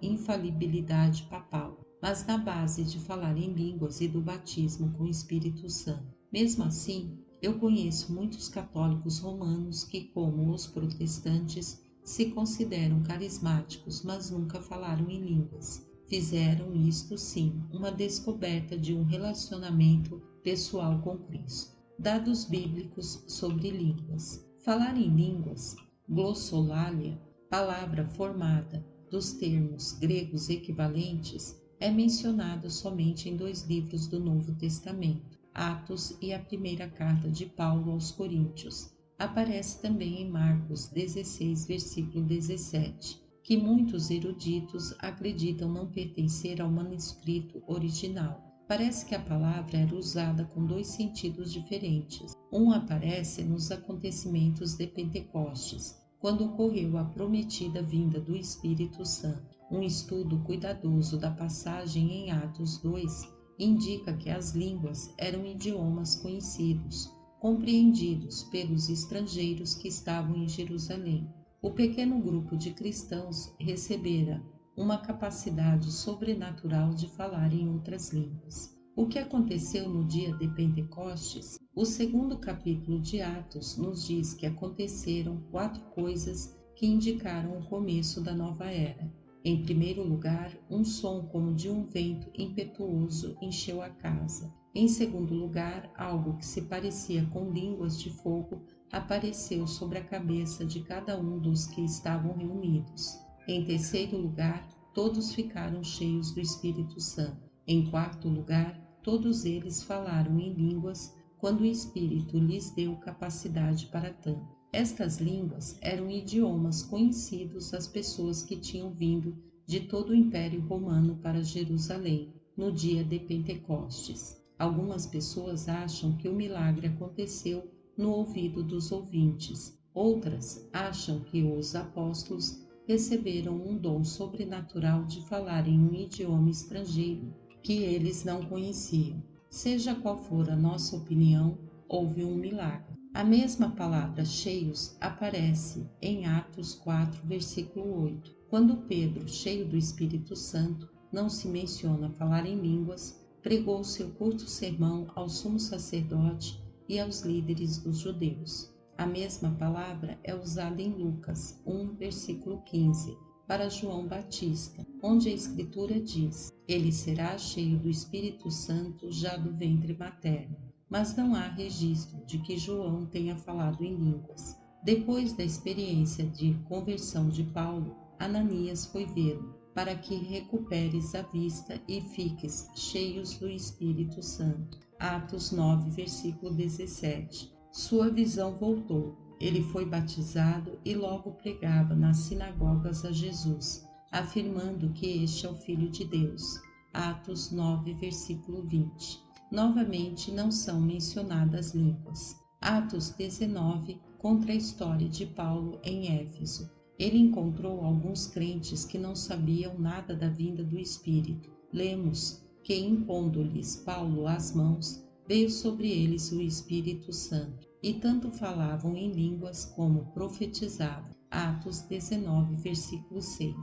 Speaker 1: infalibilidade papal, mas na base de falar em línguas e do batismo com o Espírito Santo. Mesmo assim, eu conheço muitos católicos romanos que, como os protestantes, se consideram carismáticos, mas nunca falaram em línguas. Fizeram isto sim, uma descoberta de um relacionamento pessoal com Cristo. Dados bíblicos sobre línguas. Falar em línguas, glossolalia, palavra formada dos termos gregos equivalentes, é mencionado somente em 2 livros do Novo Testamento, Atos e a primeira carta de Paulo aos Coríntios. Aparece também em Marcos 16, versículo 17, que muitos eruditos acreditam não pertencer ao manuscrito original. Parece que a palavra era usada com 2 sentidos diferentes. Um aparece nos acontecimentos de Pentecostes, quando ocorreu a prometida vinda do Espírito Santo. Um estudo cuidadoso da passagem em Atos 2 indica que as línguas eram idiomas conhecidos, compreendidos pelos estrangeiros que estavam em Jerusalém. O pequeno grupo de cristãos recebera uma capacidade sobrenatural de falar em outras línguas. O que aconteceu no dia de Pentecostes? O 2º capítulo de Atos nos diz que aconteceram 4 coisas que indicaram o começo da nova era. Em primeiro lugar, um som como de um vento impetuoso encheu a casa. Em segundo lugar, algo que se parecia com línguas de fogo apareceu sobre a cabeça de cada um dos que estavam reunidos. Em terceiro lugar, todos ficaram cheios do Espírito Santo. Em quarto lugar, todos eles falaram em línguas quando o Espírito lhes deu capacidade para tanto. Estas línguas eram idiomas conhecidos às pessoas que tinham vindo de todo o Império Romano para Jerusalém no dia de Pentecostes. Algumas pessoas acham que o milagre aconteceu no ouvido dos ouvintes. Outras acham que os apóstolos receberam um dom sobrenatural de falar em um idioma estrangeiro que eles não conheciam. Seja qual for a nossa opinião, houve um milagre. A mesma palavra cheios aparece em Atos 4, versículo 8. Quando Pedro, cheio do Espírito Santo, não se menciona falar em línguas, pregou seu curto sermão ao sumo sacerdote e aos líderes dos judeus. A mesma palavra é usada em Lucas 1, versículo 15, para João Batista, onde a Escritura diz: ele será cheio do Espírito Santo já do ventre materno. Mas não há registro de que João tenha falado em línguas. Depois da experiência de conversão de Paulo, Ananias foi vê-lo, para que recuperes a vista e fiques cheios do Espírito Santo. Atos 9, versículo 17. Sua visão voltou. Ele foi batizado e logo pregava nas sinagogas a Jesus, afirmando que este é o Filho de Deus. Atos 9, versículo 20. Novamente não são mencionadas línguas. Atos 19 conta a história de Paulo em Éfeso. Ele encontrou alguns crentes que não sabiam nada da vinda do Espírito. Lemos que, impondo-lhes Paulo as mãos, veio sobre eles o Espírito Santo, e tanto falavam em línguas como profetizavam. Atos 19, versículo 6.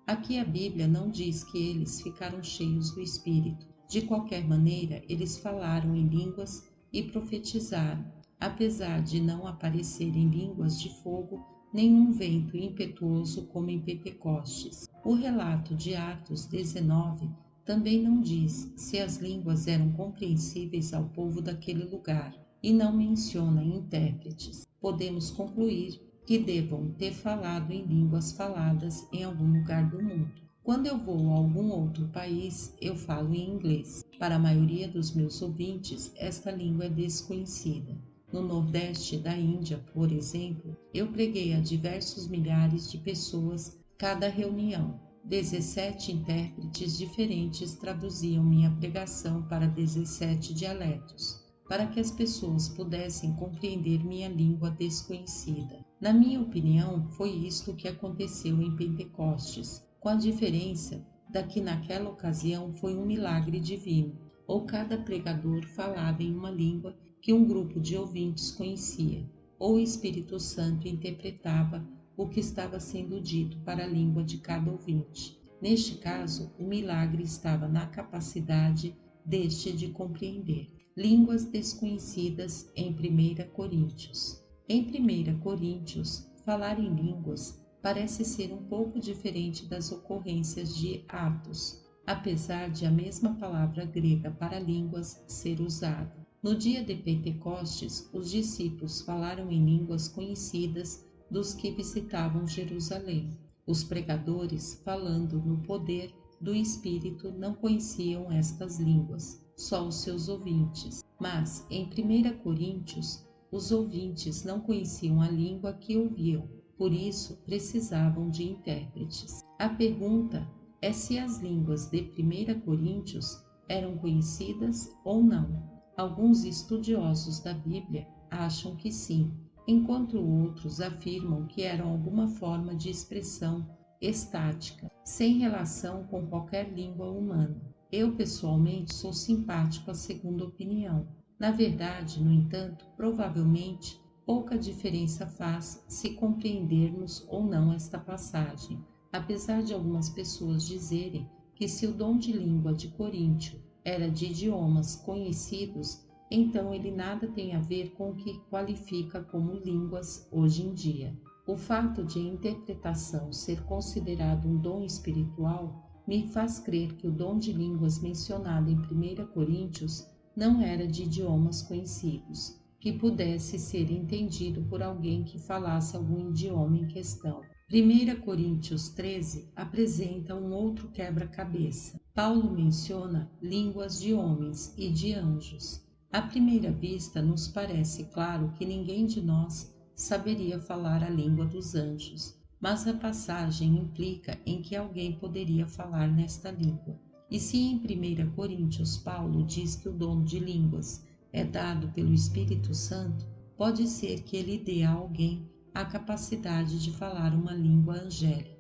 Speaker 1: Aqui a Bíblia não diz que eles ficaram cheios do Espírito. De qualquer maneira, eles falaram em línguas e profetizaram, apesar de não aparecerem línguas de fogo, nenhum vento impetuoso como em Pentecostes. O relato de Atos 19 também não diz se as línguas eram compreensíveis ao povo daquele lugar e não menciona intérpretes. Podemos concluir que devam ter falado em línguas faladas em algum lugar do mundo. Quando eu vou a algum outro país, eu falo em inglês. Para a maioria dos meus ouvintes, esta língua é desconhecida. No Nordeste da Índia, por exemplo, eu preguei a diversos milhares de pessoas cada reunião. 17 intérpretes diferentes traduziam minha pregação para 17 dialetos, para que as pessoas pudessem compreender minha língua desconhecida. Na minha opinião, foi isto que aconteceu em Pentecostes, com a diferença da que naquela ocasião foi um milagre divino, ou cada pregador falava em uma língua que um grupo de ouvintes conhecia, ou o Espírito Santo interpretava o que estava sendo dito para a língua de cada ouvinte. Neste caso, o milagre estava na capacidade deste de compreender. Línguas desconhecidas em 1 Coríntios. Em 1 Coríntios, falar em línguas parece ser um pouco diferente das ocorrências de Atos, apesar de a mesma palavra grega para línguas ser usada. No dia de Pentecostes, os discípulos falaram em línguas conhecidas dos que visitavam Jerusalém. Os pregadores, falando no poder do Espírito, não conheciam estas línguas, só os seus ouvintes. Mas, em 1 Coríntios, os ouvintes não conheciam a língua que ouviam, por isso precisavam de intérpretes. A pergunta é se as línguas de 1 Coríntios eram conhecidas ou não. Alguns estudiosos da Bíblia acham que sim, enquanto outros afirmam que eram alguma forma de expressão estática, sem relação com qualquer língua humana. Eu, pessoalmente, sou simpático à segunda opinião. Na verdade, no entanto, provavelmente, pouca diferença faz se compreendermos ou não esta passagem, apesar de algumas pessoas dizerem que se o dom de língua de Coríntio era de idiomas conhecidos, então ele nada tem a ver com o que qualifica como línguas hoje em dia. O fato de a interpretação ser considerado um dom espiritual me faz crer que o dom de línguas mencionado em 1 Coríntios não era de idiomas conhecidos, que pudesse ser entendido por alguém que falasse algum idioma em questão. 1 Coríntios 13 apresenta um outro quebra-cabeça. Paulo menciona línguas de homens e de anjos. À primeira vista, nos parece claro que ninguém de nós saberia falar a língua dos anjos, mas a passagem implica em que alguém poderia falar nesta língua. E se em 1 Coríntios Paulo diz que o dom de línguas é dado pelo Espírito Santo, pode ser que ele dê a alguém a capacidade de falar uma língua angélica.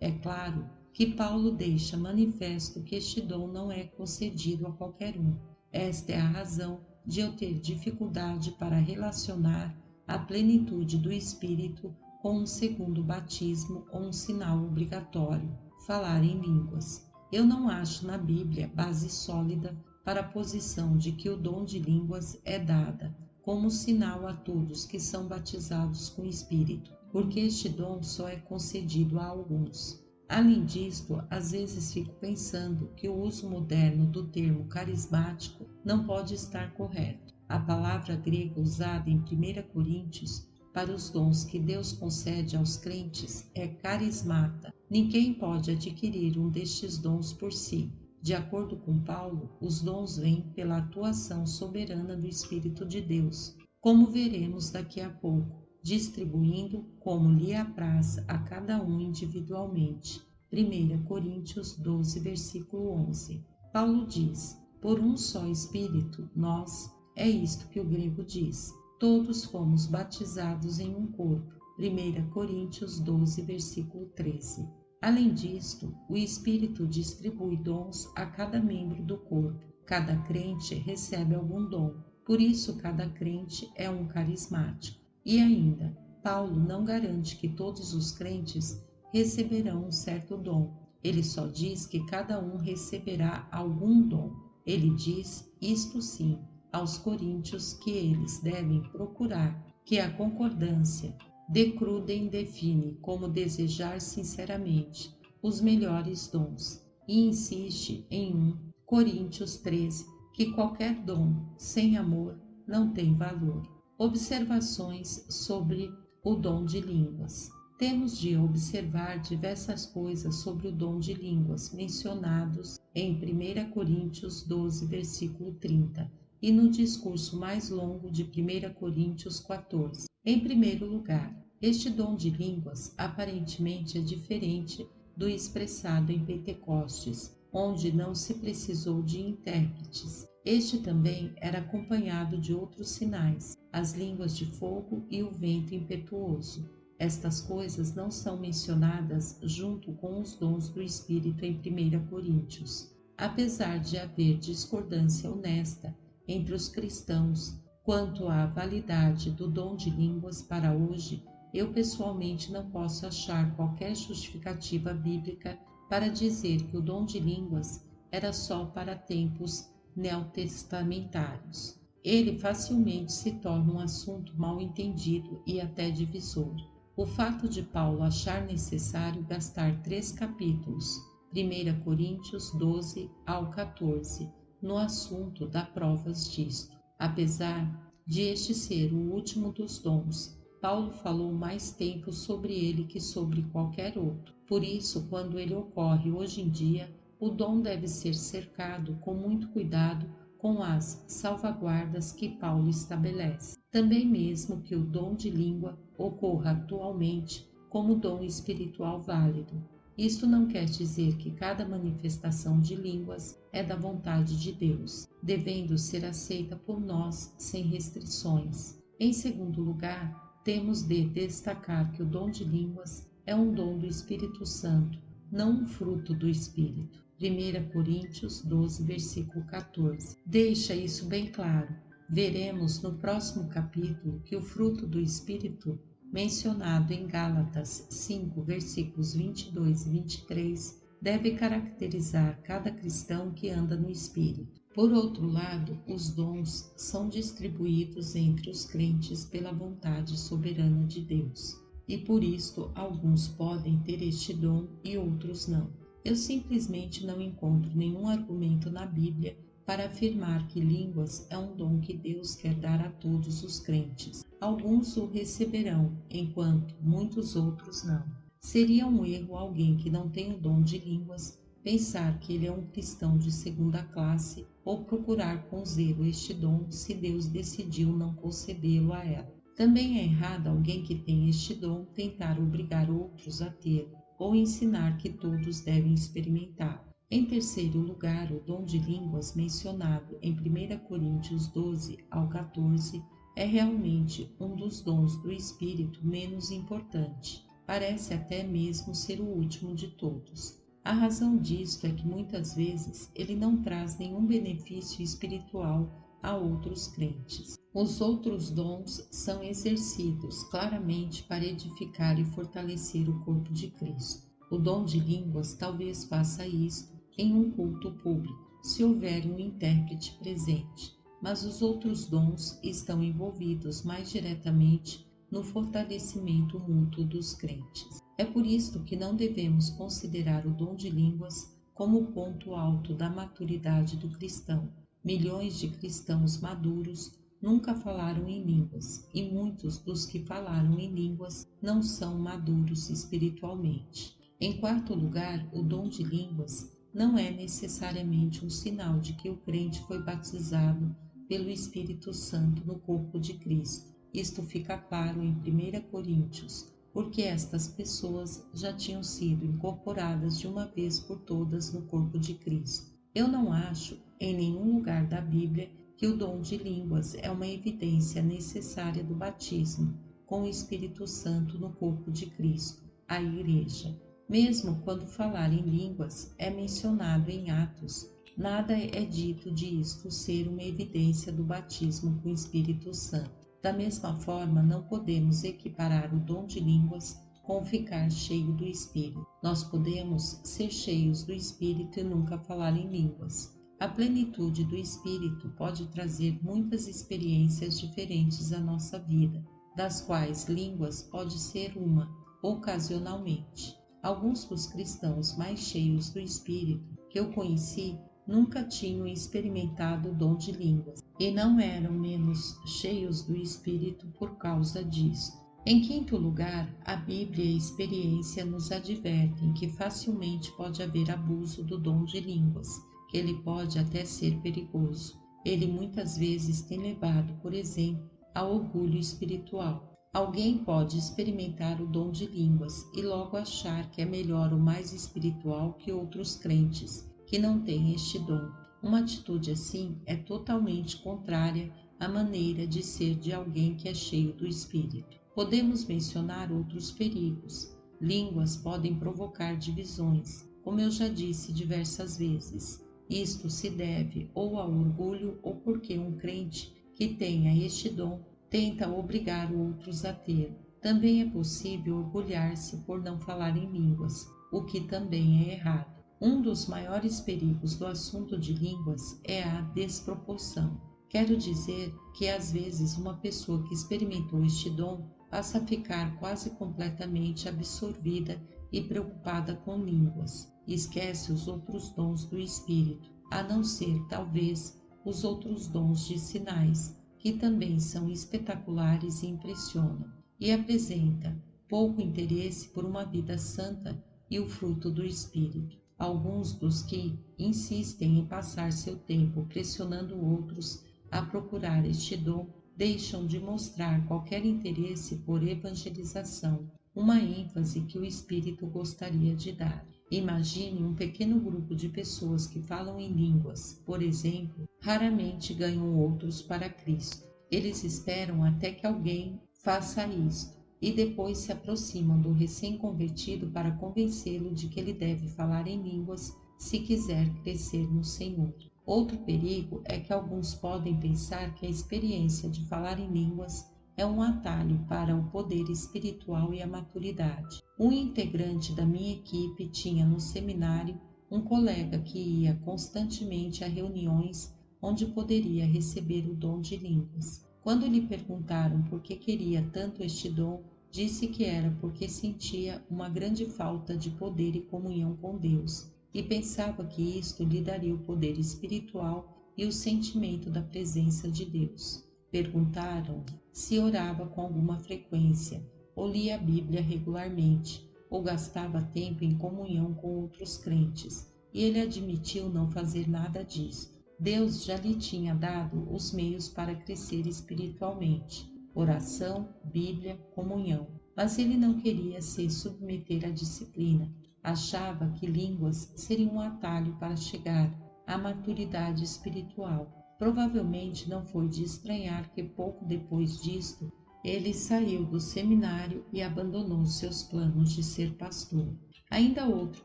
Speaker 1: É claro que Paulo deixa manifesto que este dom não é concedido a qualquer um. Esta é a razão de eu ter dificuldade para relacionar a plenitude do Espírito com um segundo batismo ou um sinal obrigatório, falar em línguas. Eu não acho na Bíblia base sólida para a posição de que o dom de línguas é dada como sinal a todos que são batizados com o Espírito, porque este dom só é concedido a alguns. Além disto, às vezes fico pensando que o uso moderno do termo carismático não pode estar correto. A palavra grega usada em 1 Coríntios para os dons que Deus concede aos crentes é carismata. Ninguém pode adquirir um destes dons por si. De acordo com Paulo, os dons vêm pela atuação soberana do Espírito de Deus, como veremos daqui a pouco, distribuindo como lhe apraz a cada um individualmente. 1 Coríntios 12, versículo 11. Paulo diz: por um só Espírito, nós, é isto que o grego diz, todos fomos batizados em um corpo. 1 Coríntios 12, versículo 13. Além disto, o Espírito distribui dons a cada membro do corpo. Cada crente recebe algum dom, por isso cada crente é um carismático. E ainda, Paulo não garante que todos os crentes receberão um certo dom. Ele só diz que cada um receberá algum dom. Ele diz, isto sim, aos coríntios que eles devem procurar que a concordância de Cruden define como desejar sinceramente os melhores dons e insiste em 1 Coríntios 13 que qualquer dom sem amor não tem valor. Observações sobre o dom de línguas. Temos de observar diversas coisas sobre o dom de línguas mencionados em 1 Coríntios 12, versículo 30 e no discurso mais longo de 1 Coríntios 14. Em primeiro lugar, este dom de línguas aparentemente é diferente do expressado em Pentecostes, onde não se precisou de intérpretes. Este também era acompanhado de outros sinais, as línguas de fogo e o vento impetuoso. Estas coisas não são mencionadas junto com os dons do Espírito em 1 Coríntios. Apesar de haver discordância honesta entre os cristãos Quanto à validade do dom de línguas para hoje, eu pessoalmente não posso achar qualquer justificativa bíblica para dizer que o dom de línguas era só para tempos neotestamentários. Ele facilmente se torna um assunto mal entendido e até divisor. O fato de Paulo achar necessário gastar 3 capítulos, 1 Coríntios 12 ao 14, no assunto dá provas disto. Apesar de este ser o último dos dons, Paulo falou mais tempo sobre ele que sobre qualquer outro. Por isso, quando ele ocorre hoje em dia, o dom deve ser cercado com muito cuidado com as salvaguardas que Paulo estabelece. Também mesmo que o dom de língua ocorra atualmente como dom espiritual válido. Isto não quer dizer que cada manifestação de línguas é da vontade de Deus, devendo ser aceita por nós sem restrições. Em segundo lugar, temos de destacar que o dom de línguas é um dom do Espírito Santo, não um fruto do Espírito. 1 Coríntios 12, versículo 14. Deixa isso bem claro. Veremos no próximo capítulo que o fruto do Espírito, mencionado em Gálatas 5, versículos 22 e 23, deve caracterizar cada cristão que anda no Espírito. Por outro lado, os dons são distribuídos entre os crentes pela vontade soberana de Deus, e por isto alguns podem ter este dom e outros não. Eu simplesmente não encontro nenhum argumento na Bíblia para afirmar que línguas é um dom que Deus quer dar a todos os crentes. Alguns o receberão, enquanto muitos outros não. Seria um erro alguém que não tem o dom de línguas pensar que ele é um cristão de segunda classe ou procurar com zelo este dom se Deus decidiu não concedê-lo a ela. Também é errado alguém que tem este dom tentar obrigar outros a tê-lo ou ensinar que todos devem experimentá-lo. Em terceiro lugar, o dom de línguas mencionado em 1 Coríntios 12 ao 14 é realmente um dos dons do Espírito menos importante. Parece até mesmo ser o último de todos. A razão disto é que muitas vezes ele não traz nenhum benefício espiritual a outros crentes. Os outros dons são exercidos claramente para edificar e fortalecer o corpo de Cristo. O dom de línguas talvez faça isto em um culto público, se houver um intérprete presente, mas os outros dons estão envolvidos mais diretamente no fortalecimento mútuo dos crentes. É por isto que não devemos considerar o dom de línguas como o ponto alto da maturidade do cristão. Milhões de cristãos maduros nunca falaram em línguas, e muitos dos que falaram em línguas não são maduros espiritualmente. Em quarto lugar, o dom de línguas não é necessariamente um sinal de que o crente foi batizado pelo Espírito Santo no corpo de Cristo. Isto fica claro em 1 Coríntios, porque estas pessoas já tinham sido incorporadas de uma vez por todas no corpo de Cristo. Eu não acho em nenhum lugar da Bíblia que o dom de línguas é uma evidência necessária do batismo com o Espírito Santo no corpo de Cristo, a Igreja. Mesmo quando falar em línguas é mencionado em Atos, nada é dito disto ser uma evidência do batismo com o Espírito Santo. Da mesma forma, não podemos equiparar o dom de línguas com ficar cheio do Espírito. Nós podemos ser cheios do Espírito e nunca falar em línguas. A plenitude do Espírito pode trazer muitas experiências diferentes à nossa vida, das quais línguas pode ser uma, ocasionalmente. Alguns dos cristãos mais cheios do Espírito que eu conheci nunca tinham experimentado o dom de línguas e não eram menos cheios do Espírito por causa disso. Em quinto lugar, a Bíblia e a experiência nos advertem que facilmente pode haver abuso do dom de línguas, que ele pode até ser perigoso. Ele muitas vezes tem levado, por exemplo, ao orgulho espiritual. Alguém pode experimentar o dom de línguas e logo achar que é melhor ou mais espiritual que outros crentes que não têm este dom. Uma atitude assim é totalmente contrária à maneira de ser de alguém que é cheio do Espírito. Podemos mencionar outros perigos. Línguas podem provocar divisões, como eu já disse diversas vezes. Isto se deve ou ao orgulho ou porque um crente que tenha este dom tenta obrigar outros a ter. Também é possível orgulhar-se por não falar em línguas, o que também é errado. Um dos maiores perigos do assunto de línguas é a desproporção. Quero dizer que às vezes uma pessoa que experimentou este dom passa a ficar quase completamente absorvida e preocupada com línguas, e esquece os outros dons do Espírito, a não ser, talvez, os outros dons de sinais, que também são espetaculares e impressionam, e apresenta pouco interesse por uma vida santa e o fruto do Espírito. Alguns dos que insistem em passar seu tempo pressionando outros a procurar este dom deixam de mostrar qualquer interesse por evangelização, uma ênfase que o Espírito gostaria de dar. Imagine um pequeno grupo de pessoas que falam em línguas, por exemplo, raramente ganham outros para Cristo. Eles esperam até que alguém faça isto e depois se aproximam do recém-convertido para convencê-lo de que ele deve falar em línguas se quiser crescer no Senhor. Outro perigo é que alguns podem pensar que a experiência de falar em línguas é um atalho para o poder espiritual e a maturidade. Um integrante da minha equipe tinha no seminário um colega que ia constantemente a reuniões onde poderia receber o dom de línguas. Quando lhe perguntaram por que queria tanto este dom, disse que era porque sentia uma grande falta de poder e comunhão com Deus e pensava que isto lhe daria o poder espiritual e o sentimento da presença de Deus. Perguntaram se orava com alguma frequência, ou lia a Bíblia regularmente, ou gastava tempo em comunhão com outros crentes, e ele admitiu não fazer nada disso. Deus já lhe tinha dado os meios para crescer espiritualmente: oração, Bíblia, comunhão. Mas ele não queria se submeter à disciplina. Achava que línguas seriam um atalho para chegar à maturidade espiritual. Provavelmente não foi de estranhar que pouco depois disto ele saiu do seminário e abandonou seus planos de ser pastor. Ainda outro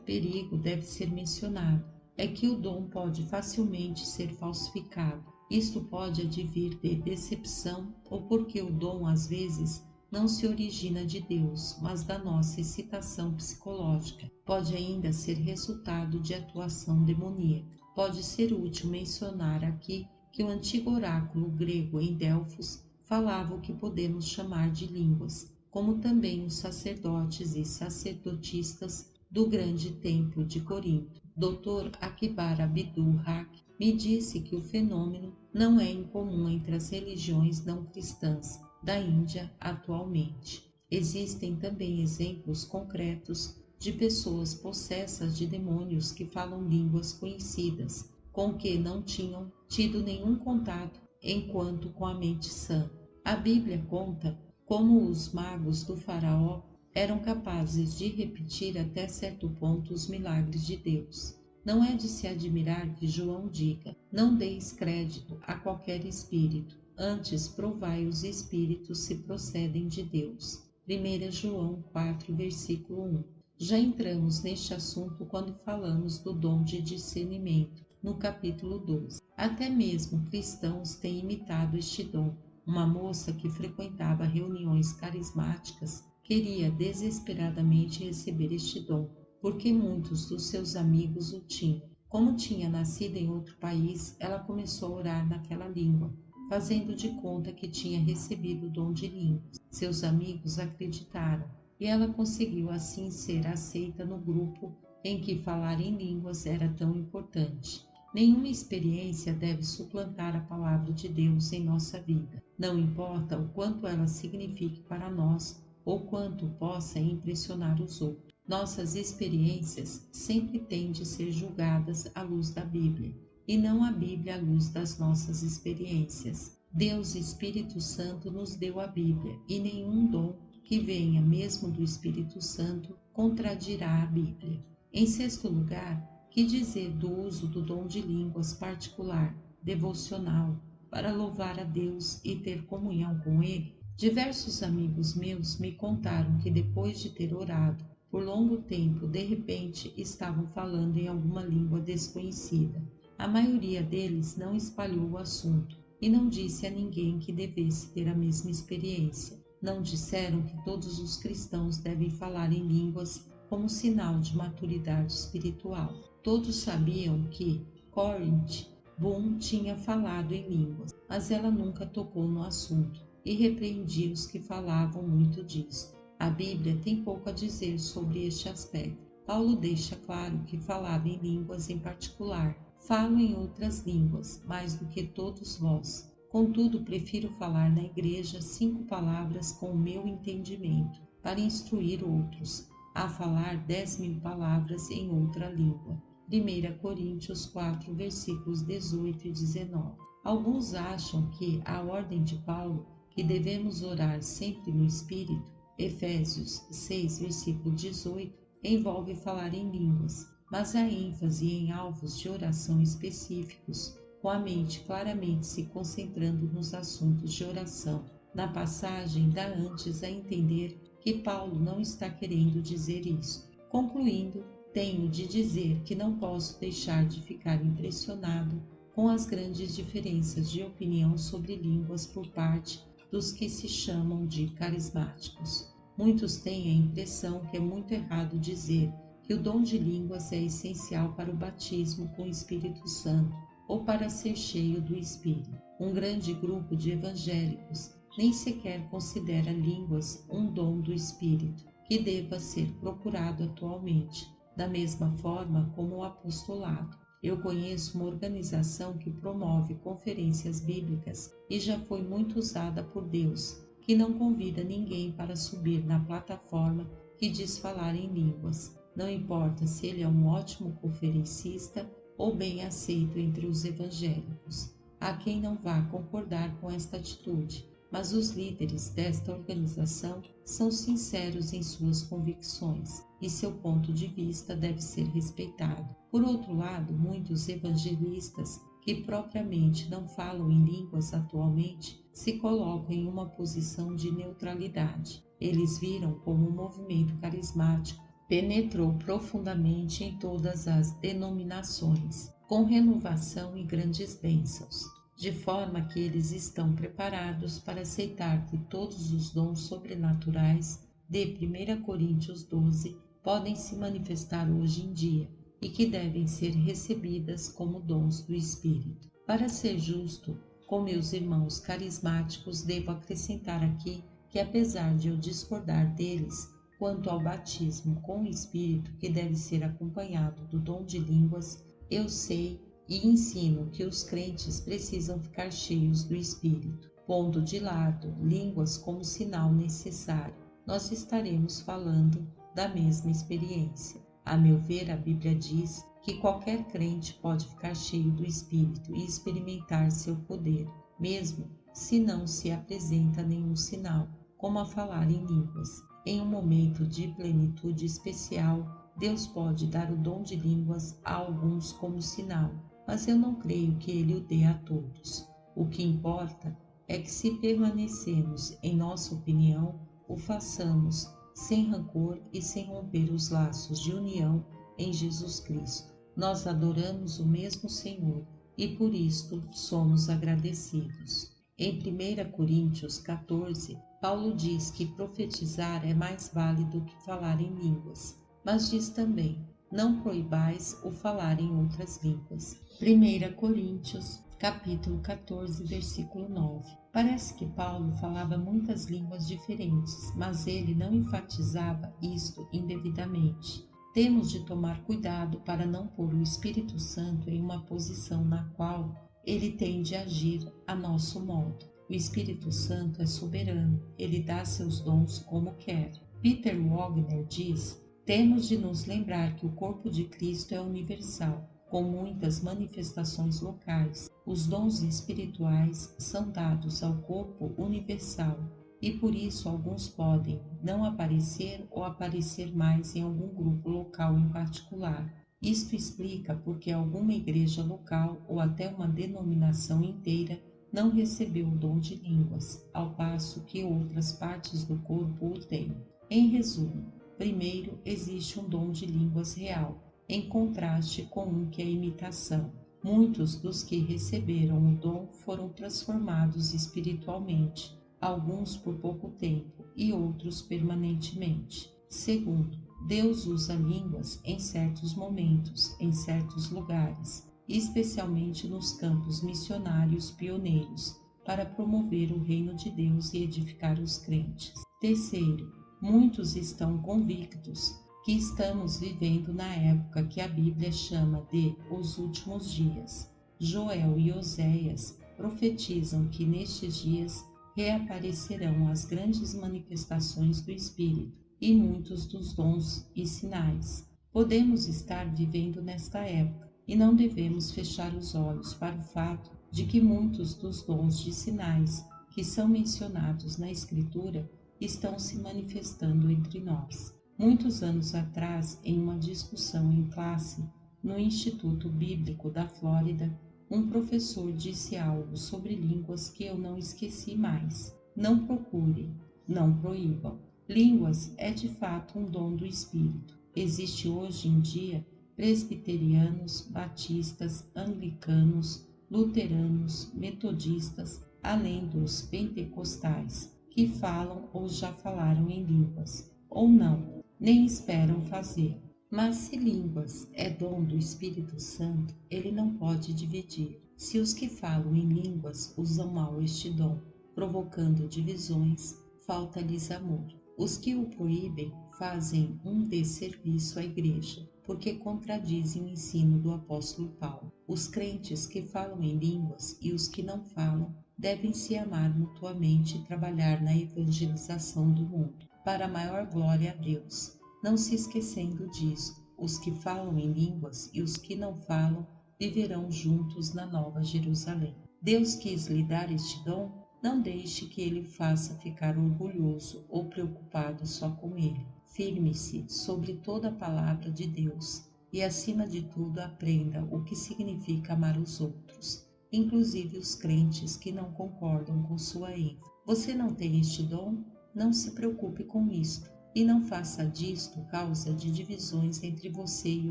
Speaker 1: perigo deve ser mencionado, é que o dom pode facilmente ser falsificado. Isto pode advir de decepção ou porque o dom às vezes não se origina de Deus, mas da nossa excitação psicológica. Pode ainda ser resultado de atuação demoníaca. Pode ser útil mencionar aqui que o antigo oráculo grego em Delfos falava o que podemos chamar de línguas, como também os sacerdotes e sacerdotistas do grande templo de Corinto. Dr. Akbar Abdul-Haq me disse que o fenômeno não é incomum entre as religiões não cristãs da Índia atualmente. Existem também exemplos concretos de pessoas possessas de demônios que falam línguas conhecidas, com que não tinham tido nenhum contato enquanto com a mente sã. A Bíblia conta como os magos do faraó eram capazes de repetir até certo ponto os milagres de Deus. Não é de se admirar que João diga: não deis crédito a qualquer espírito, antes provai os espíritos se procedem de Deus. 1 João 4, versículo 1. Já entramos neste assunto quando falamos do dom de discernimento, no capítulo 12. Até mesmo cristãos têm imitado este dom. Uma moça que frequentava reuniões carismáticas queria desesperadamente receber este dom, porque muitos dos seus amigos o tinham. Como tinha nascido em outro país, ela começou a orar naquela língua, fazendo de conta que tinha recebido o dom de línguas. Seus amigos acreditaram, e ela conseguiu assim ser aceita no grupo em que falar em línguas era tão importante. Nenhuma experiência deve suplantar a palavra de Deus em nossa vida. Não importa o quanto ela signifique para nós ou quanto possa impressionar os outros. Nossas experiências sempre têm de ser julgadas à luz da Bíblia, e não a Bíblia à luz das nossas experiências. Deus Espírito Santo nos deu a Bíblia, e nenhum dom que venha mesmo do Espírito Santo contradirá a Bíblia. Em sexto lugar, que dizer do uso do dom de línguas particular, devocional, para louvar a Deus e ter comunhão com Ele? Diversos amigos meus me contaram que depois de ter orado por longo tempo, de repente estavam falando em alguma língua desconhecida. A maioria deles não espalhou o assunto, e não disse a ninguém que devesse ter a mesma experiência. Não disseram que todos os cristãos devem falar em línguas como sinal de maturidade espiritual. Todos sabiam que Corinth Boom tinha falado em línguas, mas ela nunca tocou no assunto e repreendia os que falavam muito disso. A Bíblia tem pouco a dizer sobre este aspecto. Paulo deixa claro que falava em línguas em particular. Falo em outras línguas, mais do que todos vós. Contudo, prefiro falar na igreja 5 palavras com o meu entendimento, para instruir outros, a falar 10.000 palavras em outra língua. 1 Coríntios 4, versículos 18 e 19. Alguns acham que a ordem de Paulo, que devemos orar sempre no Espírito, Efésios 6, versículo 18, envolve falar em línguas, mas a ênfase em alvos de oração específicos, com a mente claramente se concentrando nos assuntos de oração. Na passagem, dá antes a entender que Paulo não está querendo dizer isso. Concluindo, tenho de dizer que não posso deixar de ficar impressionado com as grandes diferenças de opinião sobre línguas por parte dos que se chamam de carismáticos. Muitos têm a impressão que é muito errado dizer que o dom de línguas é essencial para o batismo com o Espírito Santo ou para ser cheio do Espírito. Um grande grupo de evangélicos nem sequer considera línguas um dom do Espírito, que deva ser procurado atualmente, da mesma forma como o apostolado. Eu conheço uma organização que promove conferências bíblicas e já foi muito usada por Deus, que não convida ninguém para subir na plataforma que diz falar em línguas. Não importa se ele é um ótimo conferencista ou bem aceito entre os evangélicos. Há quem não vá concordar com esta atitude, mas os líderes desta organização são sinceros em suas convicções e seu ponto de vista deve ser respeitado. Por outro lado, muitos evangelistas que propriamente não falam em línguas atualmente se colocam em uma posição de neutralidade. Eles viram como o movimento carismático penetrou profundamente em todas as denominações, com renovação e grandes bênçãos, de forma que eles estão preparados para aceitar que todos os dons sobrenaturais de 1 Coríntios 12 podem se manifestar hoje em dia e que devem ser recebidas como dons do Espírito. Para ser justo com meus irmãos carismáticos, devo acrescentar aqui que, apesar de eu discordar deles quanto ao batismo com o Espírito, que deve ser acompanhado do dom de línguas, eu sei e ensino que os crentes precisam ficar cheios do Espírito, pondo de lado línguas como sinal necessário. Nós estaremos falando da mesma experiência. A meu ver, a Bíblia diz que qualquer crente pode ficar cheio do Espírito e experimentar seu poder, mesmo se não se apresenta nenhum sinal, como a falar em línguas. Em um momento de plenitude especial, Deus pode dar o dom de línguas a alguns como sinal, mas eu não creio que Ele o dê a todos. O que importa é que, se permanecemos em nossa opinião, o façamos sem rancor e sem romper os laços de união em Jesus Cristo. Nós adoramos o mesmo Senhor e por isto somos agradecidos. Em 1 Coríntios 14, Paulo diz que profetizar é mais válido que falar em línguas, mas diz também: não proibais o falar em outras línguas. 1 Coríntios, capítulo 14, versículo 9. Parece que Paulo falava muitas línguas diferentes, mas ele não enfatizava isto indevidamente. Temos de tomar cuidado para não pôr o Espírito Santo em uma posição na qual ele tem de agir a nosso modo. O Espírito Santo é soberano, ele dá seus dons como quer. Peter Wagner diz: temos de nos lembrar que o corpo de Cristo é universal, com muitas manifestações locais. Os dons espirituais são dados ao corpo universal e por isso alguns podem não aparecer ou aparecer mais em algum grupo local em particular. Isto explica porque alguma igreja local ou até uma denominação inteira não recebeu o dom de línguas, ao passo que outras partes do corpo o têm. Em resumo, primeiro existe um dom de línguas real, em contraste com um que é imitação. Muitos dos que receberam o dom foram transformados espiritualmente, alguns por pouco tempo e outros permanentemente. Segundo, Deus usa línguas em certos momentos, em certos lugares, especialmente nos campos missionários pioneiros, para promover o reino de Deus e edificar os crentes. Terceiro, muitos estão convictos que estamos vivendo na época que a Bíblia chama de os últimos dias. Joel e Oséias profetizam que nestes dias reaparecerão as grandes manifestações do Espírito e muitos dos dons e sinais. Podemos estar vivendo nesta época e não devemos fechar os olhos para o fato de que muitos dos dons de sinais que são mencionados na Escritura estão se manifestando entre nós. Muitos anos atrás, em uma discussão em classe no Instituto Bíblico da Flórida, um professor disse algo sobre línguas que eu não esqueci mais. Não procurem, não proíbam. Línguas é de fato um dom do Espírito. Existe hoje em dia presbiterianos, batistas, anglicanos, luteranos, metodistas, além dos pentecostais, que falam ou já falaram em línguas, ou não, nem esperam fazer. Mas se línguas é dom do Espírito Santo, ele não pode dividir. Se os que falam em línguas usam mal este dom, provocando divisões, falta-lhes amor. Os que o proíbem fazem um desserviço à igreja, porque contradizem o ensino do apóstolo Paulo. Os crentes que falam em línguas e os que não falam devem se amar mutuamente e trabalhar na evangelização do mundo, para a maior glória a Deus. Não se esquecendo disso, os que falam em línguas e os que não falam viverão juntos na Nova Jerusalém. Deus quis lhe dar este dom? Não deixe que ele o faça ficar orgulhoso ou preocupado só com ele. Firme-se sobre toda a palavra de Deus e, acima de tudo, aprenda o que significa amar os outros, inclusive os crentes que não concordam com sua ênfase. Você não tem este dom? Não se preocupe com isto e não faça disto causa de divisões entre você e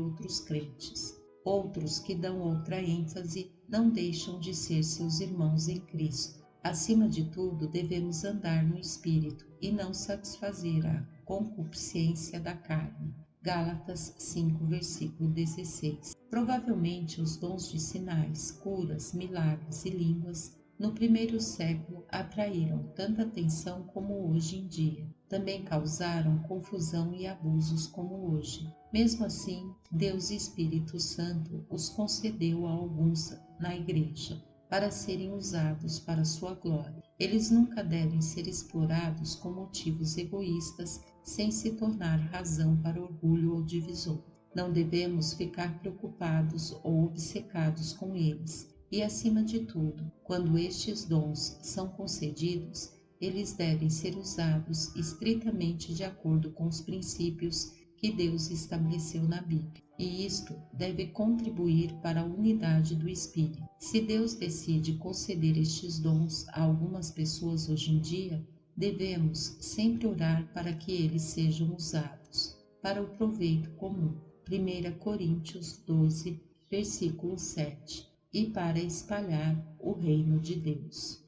Speaker 1: outros crentes. Outros que dão outra ênfase não deixam de ser seus irmãos em Cristo. Acima de tudo, devemos andar no Espírito e não satisfazer a concupiscência da carne. Gálatas 5, versículo 16. Provavelmente os dons de sinais, curas, milagres e línguas no primeiro século atraíram tanta atenção como hoje em dia. Também causaram confusão e abusos como hoje. Mesmo assim, Deus e Espírito Santo os concedeu a alguns na igreja, para serem usados para sua glória. Eles nunca devem ser explorados com motivos egoístas, sem se tornar razão para orgulho ou divisão. Não devemos ficar preocupados ou obcecados com eles. E, acima de tudo, quando estes dons são concedidos, eles devem ser usados estritamente de acordo com os princípios que Deus estabeleceu na Bíblia. E isto deve contribuir para a unidade do Espírito. Se Deus decide conceder estes dons a algumas pessoas hoje em dia, devemos sempre orar para que eles sejam usados para o proveito comum. 1 Coríntios 12, versículo 7, e para espalhar o reino de Deus.